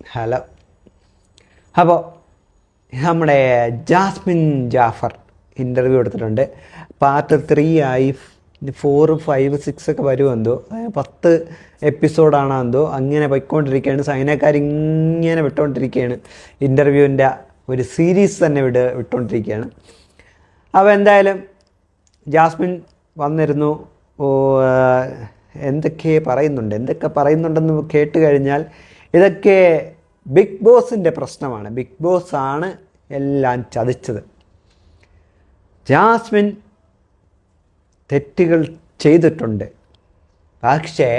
Hello. അപ്പോൾ നമ്മുടെ Jasmine Jafar interview എടുത്തിട്ടുണ്ട്. പാർട്ട് 3 ആയി, 4, 5, 6 ഒക്കെ വരുമെന്തോ, 10 എപ്പിസോഡാണോ എന്തോ അങ്ങനെ പോയിക്കൊണ്ടിരിക്കുകയാണ്. സൈനക്കാരിങ്ങനെ വിട്ടുകൊണ്ടിരിക്കുകയാണ്. ഇൻ്റർവ്യൂവിൻ്റെ ഒരു സീരീസ് തന്നെ വിട്ടുകൊണ്ടിരിക്കുകയാണ്. അപ്പോൾ എന്തായാലും ജാസ്മിൻ വന്നിരുന്നു. എന്തൊക്കെ പറയുന്നുണ്ടെന്ന് കേട്ട് കഴിഞ്ഞാൽ ഇതൊക്കെ ബിഗ് ബോസിൻ്റെ പ്രശ്നമാണ്. ബിഗ് ബോസ് ആണ് എല്ലാം ചതിച്ചത്. ജാസ്മിൻ തെറ്റുകൾ ചെയ്തിട്ടുണ്ട്, പക്ഷേ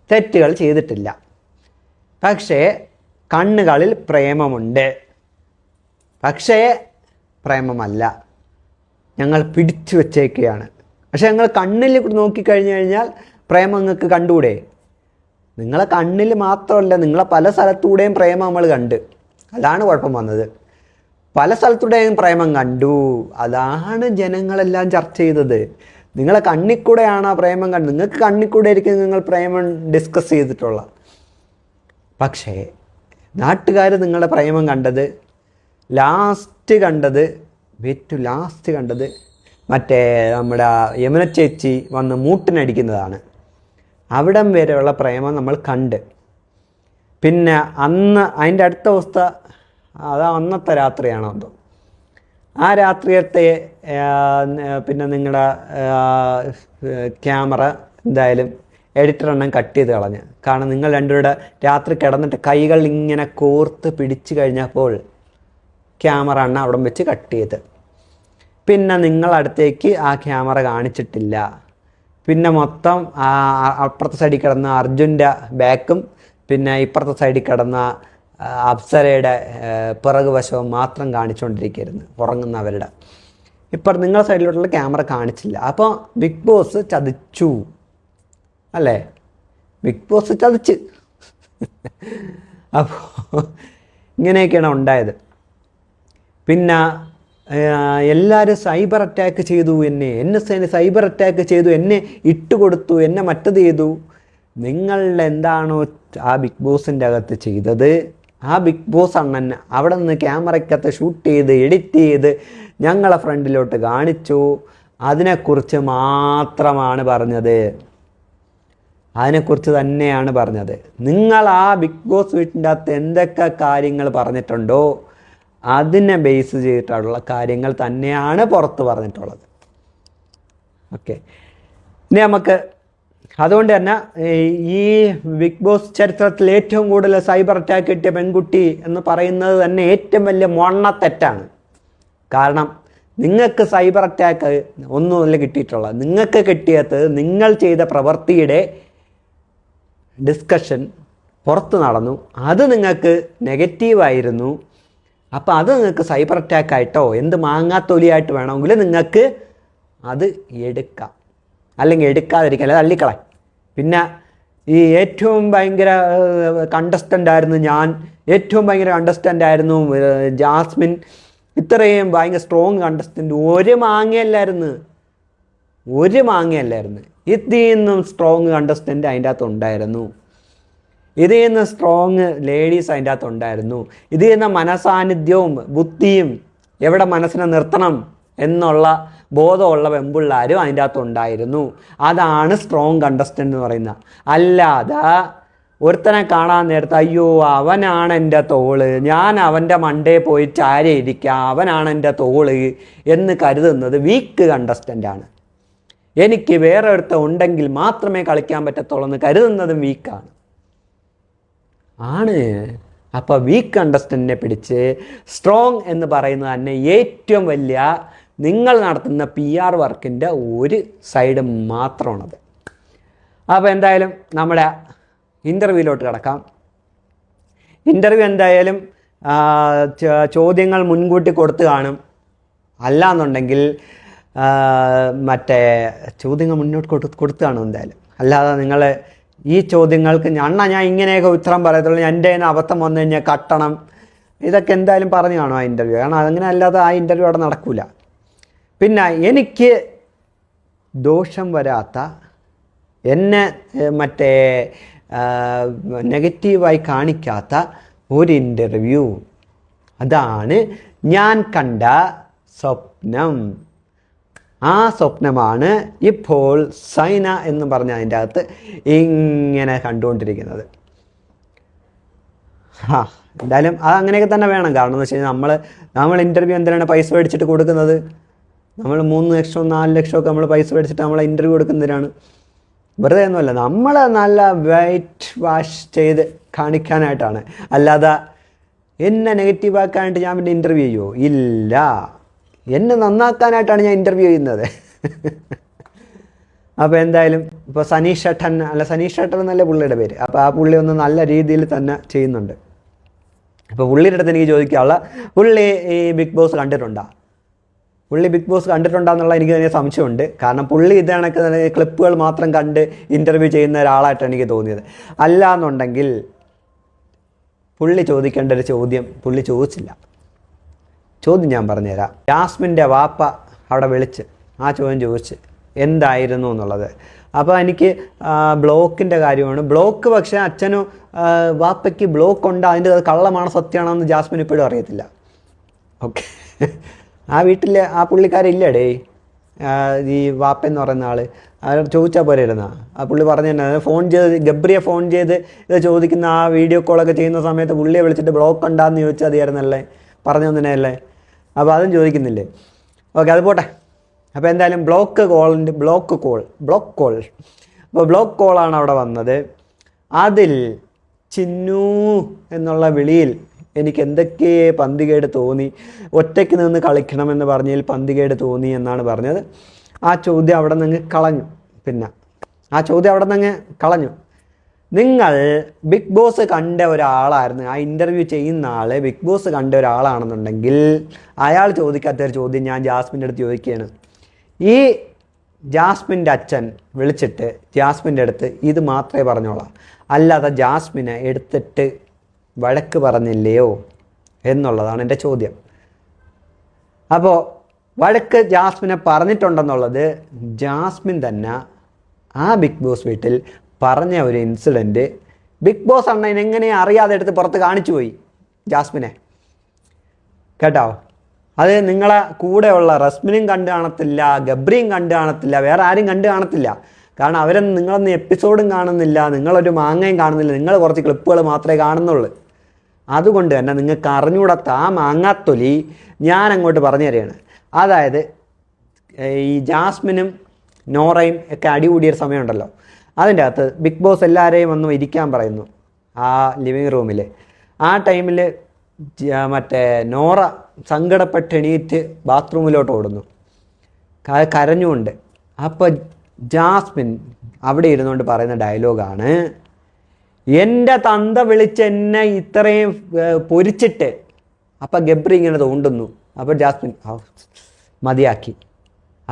തെറ്റുകൾ ചെയ്തിട്ടില്ല. പക്ഷേ കണ്ണുകളിൽ പ്രേമമുണ്ട്, പക്ഷേ പ്രേമമല്ല. ഞങ്ങൾ പിടിച്ചു വച്ചേക്കുകയാണ്. പക്ഷേ ഞങ്ങൾ കണ്ണിൽ നോക്കിക്കഴിഞ്ഞു കഴിഞ്ഞാൽ പ്രേമം നിങ്ങൾക്ക് കണ്ടുകൂടെ? നിങ്ങളെ കണ്ണിൽ മാത്രമല്ല, നിങ്ങളെ പല സ്ഥലത്തൂടെയും പ്രേമം നമ്മൾ കണ്ട്. അതാണ് കുഴപ്പം വന്നത്. പല സ്ഥലത്തൂടെയും പ്രേമം കണ്ടു. അതാണ് ജനങ്ങളെല്ലാം ചർച്ച ചെയ്തത്. നിങ്ങളെ കണ്ണിൽ കൂടെയാണ് ആ പ്രേമം കണ്ടത്. നിങ്ങൾക്ക് കണ്ണിൽ കൂടെ ആയിരിക്കും നിങ്ങൾ പ്രേമം ഡിസ്കസ് ചെയ്തിട്ടുള്ള. പക്ഷേ നാട്ടുകാർ നിങ്ങളുടെ പ്രേമം കണ്ടത്, ലാസ്റ്റ് കണ്ടത് മറ്റേ നമ്മുടെ യമുന ചേച്ചി വന്ന് മൂട്ടിനടിക്കുന്നതാണ്. അവിടം വരെയുള്ള പ്രേമം നമ്മൾ കണ്ട്. പിന്നെ അന്ന് അതിൻ്റെ അടുത്ത അവസ്ഥ, അന്നത്തെ രാത്രിയാണോ എന്തോ, ആ രാത്രിയത്തെ പിന്നെ നിങ്ങളുടെ ക്യാമറ എന്തായാലും എഡിറ്റർ എണ്ണം കട്ട് ചെയ്ത് കളഞ്ഞ്. കാരണം നിങ്ങൾ രണ്ടുപേരുടെ രാത്രി കിടന്നിട്ട് കൈകൾ ഇങ്ങനെ കോർത്ത് പിടിച്ചു കഴിഞ്ഞപ്പോൾ ക്യാമറ എണ്ണം അവിടെ വെച്ച് കട്ട് ചെയ്ത്. പിന്നെ നിങ്ങളടുത്തേക്ക് ആ ക്യാമറ കാണിച്ചിട്ടില്ല. പിന്നെ മൊത്തം അപ്പുറത്തെ സൈഡിൽ കിടന്ന അർജുൻ്റെ ബാക്കും പിന്നെ ഇപ്പുറത്തെ സൈഡിൽ കിടന്ന അപ്സരയുടെ പിറകു വശവും മാത്രം കാണിച്ചുകൊണ്ടിരിക്കുകയായിരുന്നു, ഉറങ്ങുന്നവരുടെ. ഇപ്പം നിങ്ങളുടെ സൈഡിലോട്ടുള്ള ക്യാമറ കാണിച്ചില്ല. അപ്പോൾ ബിഗ് ബോസ് ചതിച്ചു അല്ലേ? ബിഗ് ബോസ് ചതിച്ച്. അപ്പോൾ ഇങ്ങനെയൊക്കെയാണ് ഉണ്ടായത്. പിന്നെ എല്ലാവരും സൈബർ അറ്റാക്ക് ചെയ്തു, എന്നെ സൈബർ അറ്റാക്ക് ചെയ്തു, എന്നെ ഇട്ടുകൊടുത്തു, എന്നെ മറ്റത് ചെയ്തു. നിങ്ങളുടെ എന്താണോ ആ ബിഗ് ബോസിൻ്റെ അകത്ത് ചെയ്തത്, ആ ബിഗ് ബോസ് അണ്ണൻ അവിടെ നിന്ന് ക്യാമറയ്ക്കകത്ത് ഷൂട്ട് ചെയ്ത് എഡിറ്റ് ചെയ്ത് ഞങ്ങളെ ഫ്രണ്ടിലോട്ട് കാണിച്ചു. അതിനെക്കുറിച്ച് മാത്രമാണ് പറഞ്ഞത്. അതിനെക്കുറിച്ച് തന്നെയാണ് പറഞ്ഞത്. നിങ്ങൾ ആ ബിഗ് ബോസ് വീട്ടിൻ്റെ അകത്ത് എന്തൊക്കെ കാര്യങ്ങൾ പറഞ്ഞിട്ടുണ്ടോ അതിനെ ബേസ് ചെയ്തിട്ടുള്ള കാര്യങ്ങൾ തന്നെയാണ് പുറത്ത് പറഞ്ഞിട്ടുള്ളത്. ഓക്കെ, ഇനി നമുക്ക് അതുകൊണ്ട് തന്നെ ഈ ബിഗ് ബോസ് ചരിത്രത്തിൽ ഏറ്റവും കൂടുതൽ സൈബർ അറ്റാക്ക് കിട്ടിയ പെൺകുട്ടി എന്ന് പറയുന്നത് തന്നെ ഏറ്റവും വലിയ മൊണ്ണത്തെറ്റാണ്. കാരണം നിങ്ങൾക്ക് സൈബർ അറ്റാക്ക് ഒന്നുമല്ല കിട്ടിയിട്ടുള്ളത്. നിങ്ങൾക്ക് കിട്ടിയത് നിങ്ങൾ ചെയ്ത പ്രവൃത്തിയുടെ ഡിസ്കഷൻ പുറത്ത് നടന്നു, അത് നിങ്ങൾക്ക് നെഗറ്റീവായിരുന്നു. അപ്പോൾ അത് നിങ്ങൾക്ക് സൈബർ അറ്റാക്കായിട്ടോ എന്ത് മാങ്ങാത്തൊലിയായിട്ട് വേണമെങ്കിൽ നിങ്ങൾക്ക് അത് എടുക്കാം, അല്ലെങ്കിൽ എടുക്കാതിരിക്കാം, അല്ലെങ്കിൽ തള്ളിക്കളാം. പിന്നെ ഈ ഏറ്റവും ഭയങ്കര കണ്ടസ്റ്റൻ്റ് ആയിരുന്നു ഞാൻ, ഏറ്റവും ഭയങ്കര കണ്ടസ്റ്റൻ്റ് ആയിരുന്നു ജാസ്മിൻ, ഇത്രയും ഭയങ്കര സ്ട്രോങ് കണ്ടസ്റ്റൻ്റ്, ഒരു മാങ്ങയല്ലായിരുന്നു. ഇതിൽ നിന്നും സ്ട്രോങ് കണ്ടസ്റ്റൻ്റ് അതിൻ്റെ അകത്ത് ഉണ്ടായിരുന്നു. ഇതിൽ നിന്ന് സ്ട്രോങ് ലേഡീസ് അതിൻ്റെ അകത്ത് ഉണ്ടായിരുന്നു. ഇതിൽ നിന്ന് മനസാന്നിധ്യവും ബുദ്ധിയും എവിടെ മനസ്സിനെ നിർത്തണം എന്നുള്ള ബോധമുള്ള പെമ്പിള്ളാരും അതിൻ്റെ അകത്ത് ഉണ്ടായിരുന്നു. അതാണ് സ്ട്രോങ് കണ്ടസ്റ്റൻ്റ് എന്ന് പറയുന്നത്. അല്ലാതെ ഒരുത്തനെ കാണാൻ നേരത്ത് അയ്യോ അവനാണ് എൻ്റെ തോള്, ഞാൻ അവൻ്റെ മണ്ടേ പോയി ചാരിയിരിക്കാം, അവനാണ് എൻ്റെ തോള് എന്ന് കരുതുന്നത് വീക്ക് കണ്ടസ്റ്റൻ്റാണ്. എനിക്ക് വേറെ ഒരുത്ത ഉണ്ടെങ്കിൽ മാത്രമേ കളിക്കാൻ പറ്റത്തുള്ളൂ എന്ന് കരുതുന്നതും വീക്കാണ്. അപ്പോൾ വീക്ക് കണ്ടസ്റ്റൻറ്റിനെ പിടിച്ച് സ്ട്രോങ് എന്ന് പറയുന്നത് തന്നെ ഏറ്റവും വലിയ നിങ്ങൾ നടത്തുന്ന PR വർക്കിൻ്റെ ഒരു സൈഡ് മാത്രമാണത്. അപ്പോൾ എന്തായാലും നമ്മുടെ ഇൻ്റർവ്യൂവിലോട്ട് കിടക്കാം. ഇൻ്റർവ്യൂ എന്തായാലും ചോദ്യങ്ങൾ മുൻകൂട്ടി കൊടുത്ത് കാണും. അല്ലാന്നുണ്ടെങ്കിൽ മറ്റേ ചോദ്യങ്ങൾ മുന്നോട്ട് കൊടുത്ത് കാണും എന്തായാലും. അല്ലാതെ നിങ്ങൾ ഈ ചോദ്യങ്ങൾക്ക് ഞാൻ ഇങ്ങനെയൊക്കെ ഉത്തരം പറയത്തുള്ളൂ, എൻ്റെ കയ്യിൽ നിന്ന് അബദ്ധം വന്നു കഴിഞ്ഞാൽ കട്ടണം, ഇതൊക്കെ എന്തായാലും പറഞ്ഞു കാണും ആ ഇൻ്റർവ്യൂ. കാരണം അതങ്ങനെ അല്ലാതെ ആ ഇൻ്റർവ്യൂ അവിടെ നടക്കില്ല. പിന്നെ എനിക്ക് ദോഷം വരാത്ത, എന്നെ മറ്റേ നെഗറ്റീവായി കാണിക്കാത്ത ഒരു ഇൻ്റർവ്യൂ. അതാണ് ഞാൻ കണ്ട സ്വപ്നം. ആ സ്വപ്നമാണ് ഇപ്പോൾ സൈന എന്ന് പറഞ്ഞ അതിൻ്റെ അകത്ത് ഇങ്ങനെ കണ്ടുകൊണ്ടിരിക്കുന്നത്. എന്തായാലും അത് അങ്ങനെയൊക്കെ തന്നെ വേണം. കാരണം എന്ന് വെച്ച് കഴിഞ്ഞാൽ നമ്മൾ ഇൻ്റർവ്യൂ എന്തിനാണ് പൈസ മേടിച്ചിട്ട് കൊടുക്കുന്നത്? നമ്മൾ 3 ലക്ഷം 4 ലക്ഷമൊക്കെ നമ്മൾ പൈസ മേടിച്ചിട്ട് നമ്മളെ ഇൻ്റർവ്യൂ കൊടുക്കുന്നതിനാണ്. വെറുതെ ഒന്നുമല്ല, നമ്മൾ നല്ല വൈറ്റ് വാഷ് ചെയ്ത് കാണിക്കാനായിട്ടാണ്. അല്ലാതെ എന്നെ നെഗറ്റീവ് ആക്കാനായിട്ട് ഞാൻ പിന്നെ ഇൻ്റർവ്യൂ ചെയ്യുമോ? ഇല്ല, എന്നെ നന്നാക്കാനായിട്ടാണ് ഞാൻ ഇൻ്റർവ്യൂ ചെയ്യുന്നത്. അപ്പോൾ എന്തായാലും ഇപ്പോൾ സനീഷ് ഷട്ടൻ എന്നല്ല പുള്ളിയുടെ പേര്. അപ്പോൾ ആ പുള്ളി ഒന്ന് നല്ല രീതിയിൽ തന്നെ ചെയ്യുന്നുണ്ട്. അപ്പോൾ പുള്ളിയുടെ അടുത്ത് എനിക്ക് ചോദിക്കാനുള്ള, പുള്ളി ഈ ബിഗ് ബോസ് കണ്ടിട്ടുണ്ടോ? പുള്ളി ബിഗ് ബോസ് കണ്ടിട്ടുണ്ടെന്നുള്ള എനിക്ക് തന്നെ സംശയമുണ്ട്. കാരണം പുള്ളി ഇതാണൊക്കെ ക്ലിപ്പുകൾ മാത്രം കണ്ട് ഇൻ്റർവ്യൂ ചെയ്യുന്ന ഒരാളായിട്ടാണ് എനിക്ക് തോന്നിയത്. അല്ല എന്നുണ്ടെങ്കിൽ പുള്ളി ചോദിക്കേണ്ട ഒരു ചോദ്യം പുള്ളി ചോദിച്ചില്ല. ചോദ്യം ഞാൻ പറഞ്ഞുതരാം. ജാസ്മിൻ്റെ വാപ്പ അവിടെ വിളിച്ച് ആ ചോദ്യം ചോദിച്ച് എന്തായിരുന്നു എന്നുള്ളത്. അപ്പോൾ എനിക്ക് ബ്ലോക്കിൻ്റെ കാര്യമാണ്. ബ്ലോക്ക് പക്ഷേ അച്ഛനും വാപ്പയ്ക്ക് ബ്ലോക്ക് ഉണ്ട്, അതിൻ്റെ അത് കള്ളമാണോ സത്യമാണോ എന്ന് ജാസ്മിൻ ഇപ്പോഴും അറിയത്തില്ല. ഓക്കെ, ആ വീട്ടിൽ ആ പുള്ളിക്കാരില്ലടേ, ഈ വാപ്പെന്ന് പറയുന്ന ആൾ. അയാൾ ചോദിച്ചാൽ പോരെ ഇരുന്നാ. ആ പുള്ളി പറഞ്ഞു തന്നെ ഫോൺ ചെയ്ത് ഗബ്രിയെ ഫോൺ ചെയ്ത് ഇത് ചോദിക്കുന്ന ആ വീഡിയോ കോളൊക്കെ ചെയ്യുന്ന സമയത്ത് പുള്ളിയെ വിളിച്ചിട്ട് ബ്ലോക്ക് ഉണ്ടാന്ന് ചോദിച്ചാൽ മതിയായിരുന്നല്ലേ, പറഞ്ഞു തന്നെയല്ലേ. അപ്പോൾ അതും ചോദിക്കുന്നില്ലേ? ഓക്കെ, അത് പോട്ടെ. അപ്പോൾ എന്തായാലും ബ്ലോക്ക് കോൾ. അപ്പോൾ ബ്ലോക്ക് കോളാണ് അവിടെ വന്നത്. അതിൽ ചിന്നു എന്നുള്ള വിളിയിൽ എനിക്ക് എന്തൊക്കെ പന്തികേട് തോന്നി. ഒറ്റയ്ക്ക് നിന്ന് കളിക്കണമെന്ന് പറഞ്ഞതിൽ പന്തികേട് തോന്നി എന്നാണ് പറഞ്ഞത്. ആ ചോദ്യം അവിടെ നിന്ന് കളഞ്ഞു. നിങ്ങൾ ബിഗ് ബോസ് കണ്ട ഒരാളായിരുന്നു, ആ ഇൻ്റർവ്യൂ ചെയ്യുന്ന ആൾ ബിഗ് ബോസ് കണ്ട ഒരാളാണെന്നുണ്ടെങ്കിൽ അയാൾ ചോദിക്കാത്തൊരു ചോദ്യം ഞാൻ ജാസ്മിൻ്റെ അടുത്ത് ചോദിക്കുകയാണ്. ഈ ജാസ്മിൻ്റെ അച്ഛൻ വിളിച്ചിട്ട് ജാസ്മിൻ്റെ അടുത്ത് ഇത് മാത്രമേ പറഞ്ഞോളാം, അല്ലാതെ ജാസ്മിനെ എടുത്തിട്ട് വഴക്ക് പറഞ്ഞില്ലയോ എന്നുള്ളതാണ് എൻ്റെ ചോദ്യം. അപ്പോൾ വഴക്ക് ജാസ്മിനെ പറഞ്ഞിട്ടുണ്ടെന്നുള്ളത് ജാസ്മിൻ തന്നെ ആ ബിഗ് ബോസ് വീട്ടിൽ പറഞ്ഞ ഒരു ഇൻസിഡൻറ്റ് ബിഗ് ബോസ് അണ്ണൻ എങ്ങനെ അറിയാതെ എടുത്ത് പുറത്ത് കാണിച്ചു പോയി ജാസ്മിനെ. കേട്ടോ, അത് നിങ്ങളെ കൂടെയുള്ള റസ്മിനും കണ്ടു കാണത്തില്ല, ഗബ്രിയും കണ്ടു കാണത്തില്ല, വേറെ ആരും കണ്ടു കാണത്തില്ല. കാരണം അവരൊന്നും നിങ്ങളൊന്നും എപ്പിസോഡും കാണുന്നില്ല, നിങ്ങളൊരു മാങ്ങയും കാണുന്നില്ല, നിങ്ങൾ കുറച്ച് ക്ലിപ്പുകൾ മാത്രമേ കാണുന്നുള്ളൂ. അതുകൊണ്ട് തന്നെ നിങ്ങൾക്ക് അറിഞ്ഞുകൂടാത്ത ആ മാങ്ങാത്തൊലി ഞാൻ അങ്ങോട്ട് പറഞ്ഞു തരികയാണ്. അതായത് ഈ ജാസ്മിനും നോറയും ഒക്കെ അടികൂടിയൊരു സമയമുണ്ടല്ലോ, അതിൻ്റെ അകത്ത് ബിഗ് ബോസ് എല്ലാവരെയും വന്ന് ഇരിക്കാൻ പറയുന്നു ആ ലിവിങ് റൂമിൽ. ആ ടൈമിൽ മറ്റേ നോറ സങ്കടപ്പെട്ട് എണീറ്റ് ബാത്റൂമിലോട്ട് ഓടുന്നു കരഞ്ഞുകൊണ്ട്. അപ്പോൾ ജാസ്മിൻ അവിടെ ഇരുന്നുകൊണ്ട് പറയുന്ന ഡയലോഗാണ്, എൻ്റെ തന്ത വിളിച്ച് എന്നെ ഇത്രയും പൊരിച്ചിട്ട്. അപ്പം ഗബ്രി ഇങ്ങനെ തോണ്ടുന്നു. അപ്പോൾ ജാസ്മിൻ മതിയാക്കി.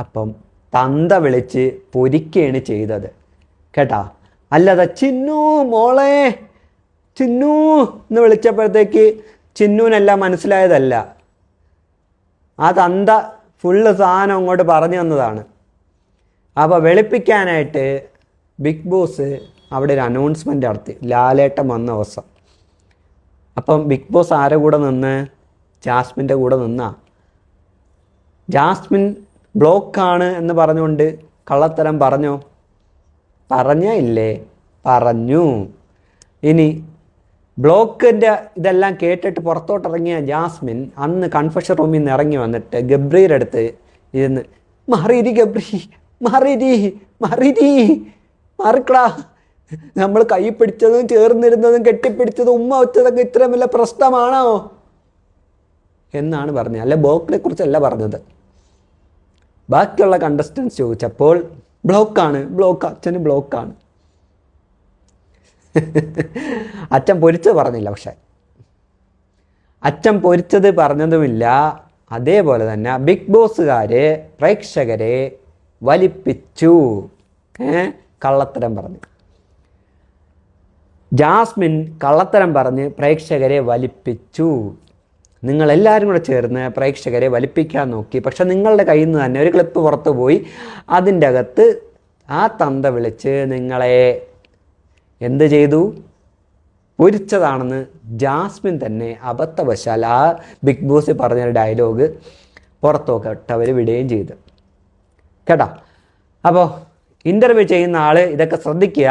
അപ്പം തന്ത വിളിച്ച് പൊരിക്കുകയാണ് ചെയ്തത് കേട്ടാ. അല്ലാതെ ചിന്നു മോളെ ചിന്നു എന്ന് വിളിച്ചപ്പോഴത്തേക്ക് ചിന്നുവിനെല്ലാം മനസ്സിലായതല്ല. ആ തന്ത ഫുള്ള് സാധനം അങ്ങോട്ട് പറഞ്ഞു തന്നതാണ്. അപ്പോൾ വെളുപ്പിക്കാനായിട്ട് ബിഗ് ബോസ് അവിടെ ഒരു അനൗൺസ്മെൻ്റ് നടത്തി, ലാലേട്ടൻ വന്ന ദിവസം. അപ്പം ബിഗ് ബോസ് ആരെ കൂടെ നിന്ന്? ജാസ്മിൻ്റെ കൂടെ നിന്നാ. ജാസ്മിൻ ബ്ലോക്കാണ് എന്ന് പറഞ്ഞുകൊണ്ട് കള്ളത്തരം പറഞ്ഞോ? പറഞ്ഞില്ലേ? പറഞ്ഞു. ഇനി ബ്ലോക്കിൻ്റെ ഇതെല്ലാം കേട്ടിട്ട് പുറത്തോട്ടിറങ്ങിയ ജാസ്മിൻ അന്ന് കൺഫഷൻ റൂമിൽ നിന്ന് ഇറങ്ങി വന്നിട്ട് ഗബ്രിയുടെ അടുത്ത് ഇരുന്ന് മാറിയിരി ഗബ്രി, മാറിക്കടാ, നമ്മൾ കൈ പിടിച്ചതും ചേർന്നിരുന്നതും കെട്ടിപ്പിടിച്ചതും ഉമ്മ വെച്ചതൊക്കെ ഇത്രയും വല്ല പ്രശ്നമാണോ എന്നാണ് പറഞ്ഞത്. അല്ല, ബ്ലോക്കിനെ കുറിച്ചല്ല പറഞ്ഞത്. ബാക്കിയുള്ള കണ്ടസ്റ്റൻസ് ചോദിച്ചപ്പോൾ ബ്ലോക്കാണ്, അച്ഛന് ബ്ലോക്കാണ്. അച്ഛൻ പൊരിച്ചത് പറഞ്ഞില്ല. പക്ഷെ അച്ഛൻ പൊരിച്ചത് പറഞ്ഞതുമില്ല. അതേപോലെ തന്നെ ബിഗ് ബോസുകാര് പ്രേക്ഷകരെ വലിപ്പിച്ചു, കള്ളത്തരം പറഞ്ഞു. ജാസ്മിൻ കള്ളത്തരം പറഞ്ഞ് പ്രേക്ഷകരെ വലിപ്പിച്ചു. നിങ്ങളെല്ലാവരും കൂടെ ചേർന്ന് പ്രേക്ഷകരെ വലിപ്പിക്കാൻ നോക്കി. പക്ഷെ നിങ്ങളുടെ കയ്യിൽ നിന്ന് തന്നെ ഒരു ക്ലിപ്പ് പുറത്തു പോയി. അതിൻ്റെ അകത്ത് ആ തന്ത വിളിച്ച് നിങ്ങളെ എന്ത് ചെയ്തു? പൊരിച്ചതാണെന്ന് ജാസ്മിൻ തന്നെ അബദ്ധവശാൽ ആ ബിഗ് ബോസ് പറഞ്ഞ ഡയലോഗ് പുറത്തൊക്കെ അവർ വിടുകയും ചെയ്തു കേട്ടോ. അപ്പോൾ ഇൻ്റർവ്യൂ ചെയ്യുന്ന ആൾ ഇതൊക്കെ ശ്രദ്ധിക്കുക.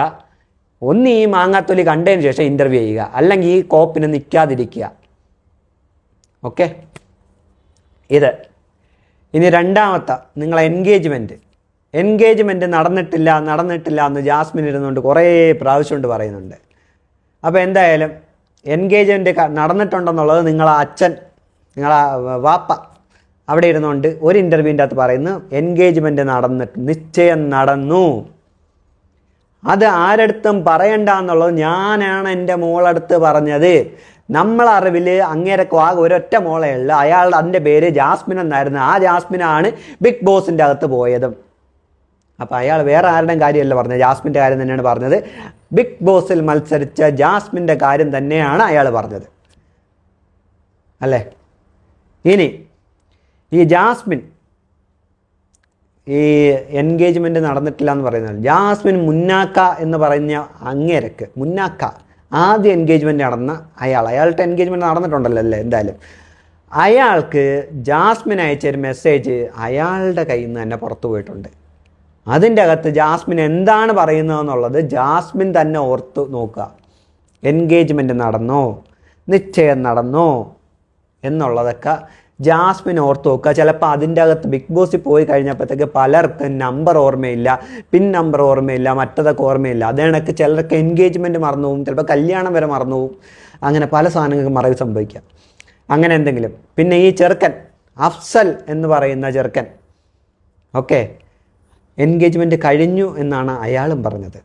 ഒന്ന് ഈ മാങ്ങാത്തൊലി കണ്ടതിന് ശേഷം ഇൻ്റർവ്യൂ ചെയ്യുക, അല്ലെങ്കിൽ ഈ കോപ്പിന് നിൽക്കാതിരിക്കുക. ഓക്കെ, ഇത് ഇനി രണ്ടാമത്തെ നിങ്ങളെ എൻഗേജ്മെൻറ്റ് നടന്നിട്ടില്ല എന്ന് ജാസ്മിൻ ഇരുന്നുകൊണ്ട് കുറേ പ്രാവശ്യം കൊണ്ട് പറയുന്നുണ്ട്. അപ്പോൾ എന്തായാലും എൻഗേജ്മെൻറ്റ് നടന്നിട്ടുണ്ടെന്നുള്ളത് നിങ്ങളെ അച്ഛൻ, നിങ്ങളെ വാപ്പ അവിടെ ഇരുന്നുകൊണ്ട് ഒരു ഇൻ്റർവ്യൂവിൻ്റെ അകത്ത് പറയുന്നു എൻഗേജ്മെൻറ്റ് നിശ്ചയം നടന്നു. അത് ആരടുത്തും പറയണ്ട എന്നുള്ളത് ഞാനാണ് എൻ്റെ മോളടുത്ത് പറഞ്ഞത്. നമ്മളറിവിൽ അങ്ങേരൊക്കെ ആകെ ഒരൊറ്റ മോളേ ഉള്ളൂ, അയാളുടെ അതിൻ്റെ പേര് ജാസ്മിൻ എന്നായിരുന്നു. ആ ജാസ്മിനാണ് ബിഗ് ബോസിൻ്റെ അകത്ത് പോയതും. അപ്പോൾ അയാൾ വേറെ ആരുടെയും കാര്യമല്ല പറഞ്ഞത്, ജാസ്മിൻ്റെ കാര്യം തന്നെയാണ് പറഞ്ഞത്. ബിഗ് ബോസിൽ മത്സരിച്ച ജാസ്മിൻ്റെ കാര്യം തന്നെയാണ് അയാൾ പറഞ്ഞത് അല്ലേ. ഇനി ഈ ജാസ്മിൻ ഈ എൻഗേജ്മെൻറ്റ് നടന്നിട്ടില്ല എന്ന് പറയുന്നത്, ജാസ്മിൻ മുന്നാക്ക എന്ന് പറഞ്ഞ അങ്ങേരക്ക് മുന്നാക്ക ആദ്യം എൻഗേജ്മെൻറ്റ് നടന്ന അയാളുടെ എൻഗേജ്മെൻറ്റ് നടന്നിട്ടുണ്ടല്ലോ അല്ലേ. എന്തായാലും അയാൾക്ക് ജാസ്മിൻ അയച്ചൊരു മെസ്സേജ് അയാളുടെ കയ്യിൽ നിന്ന് തന്നെ പുറത്തു പോയിട്ടുണ്ട്. അതിൻ്റെ അകത്ത് ജാസ്മിൻ എന്താണ് പറയുന്നതെന്നുള്ളത് ജാസ്മിൻ തന്നെ ഓർത്ത് നോക്കുക. എൻഗേജ്മെൻറ്റ് നടന്നോ, നിശ്ചയം നടന്നോ എന്നുള്ളതൊക്കെ ജാസ്മിൻ ഓർത്ത് നോക്കുക. ചിലപ്പോൾ അതിൻ്റെ അകത്ത് ബിഗ് ബോസിൽ പോയി കഴിഞ്ഞപ്പോഴത്തേക്ക് പലർക്കും നമ്പർ ഓർമ്മയില്ല, പിൻ നമ്പർ ഓർമ്മയില്ല, മറ്റതൊക്കെ ഓർമ്മയില്ല. അതേണക്ക് ചിലർക്ക് എൻഗേജ്മെൻറ്റ് മറന്നു പോകും, ചിലപ്പോൾ കല്യാണം വരെ മറന്നു പോകും. അങ്ങനെ പല സാധനങ്ങൾക്ക് മറവി സംഭവിക്കാം. അങ്ങനെ എന്തെങ്കിലും. പിന്നെ ഈ ചെറുക്കൻ അഫ്സൽ എന്ന് പറയുന്ന ചെറുക്കൻ ഓക്കെ എൻഗേജ്മെൻറ്റ് കഴിഞ്ഞു എന്നാണ് അയാളും പറഞ്ഞത്.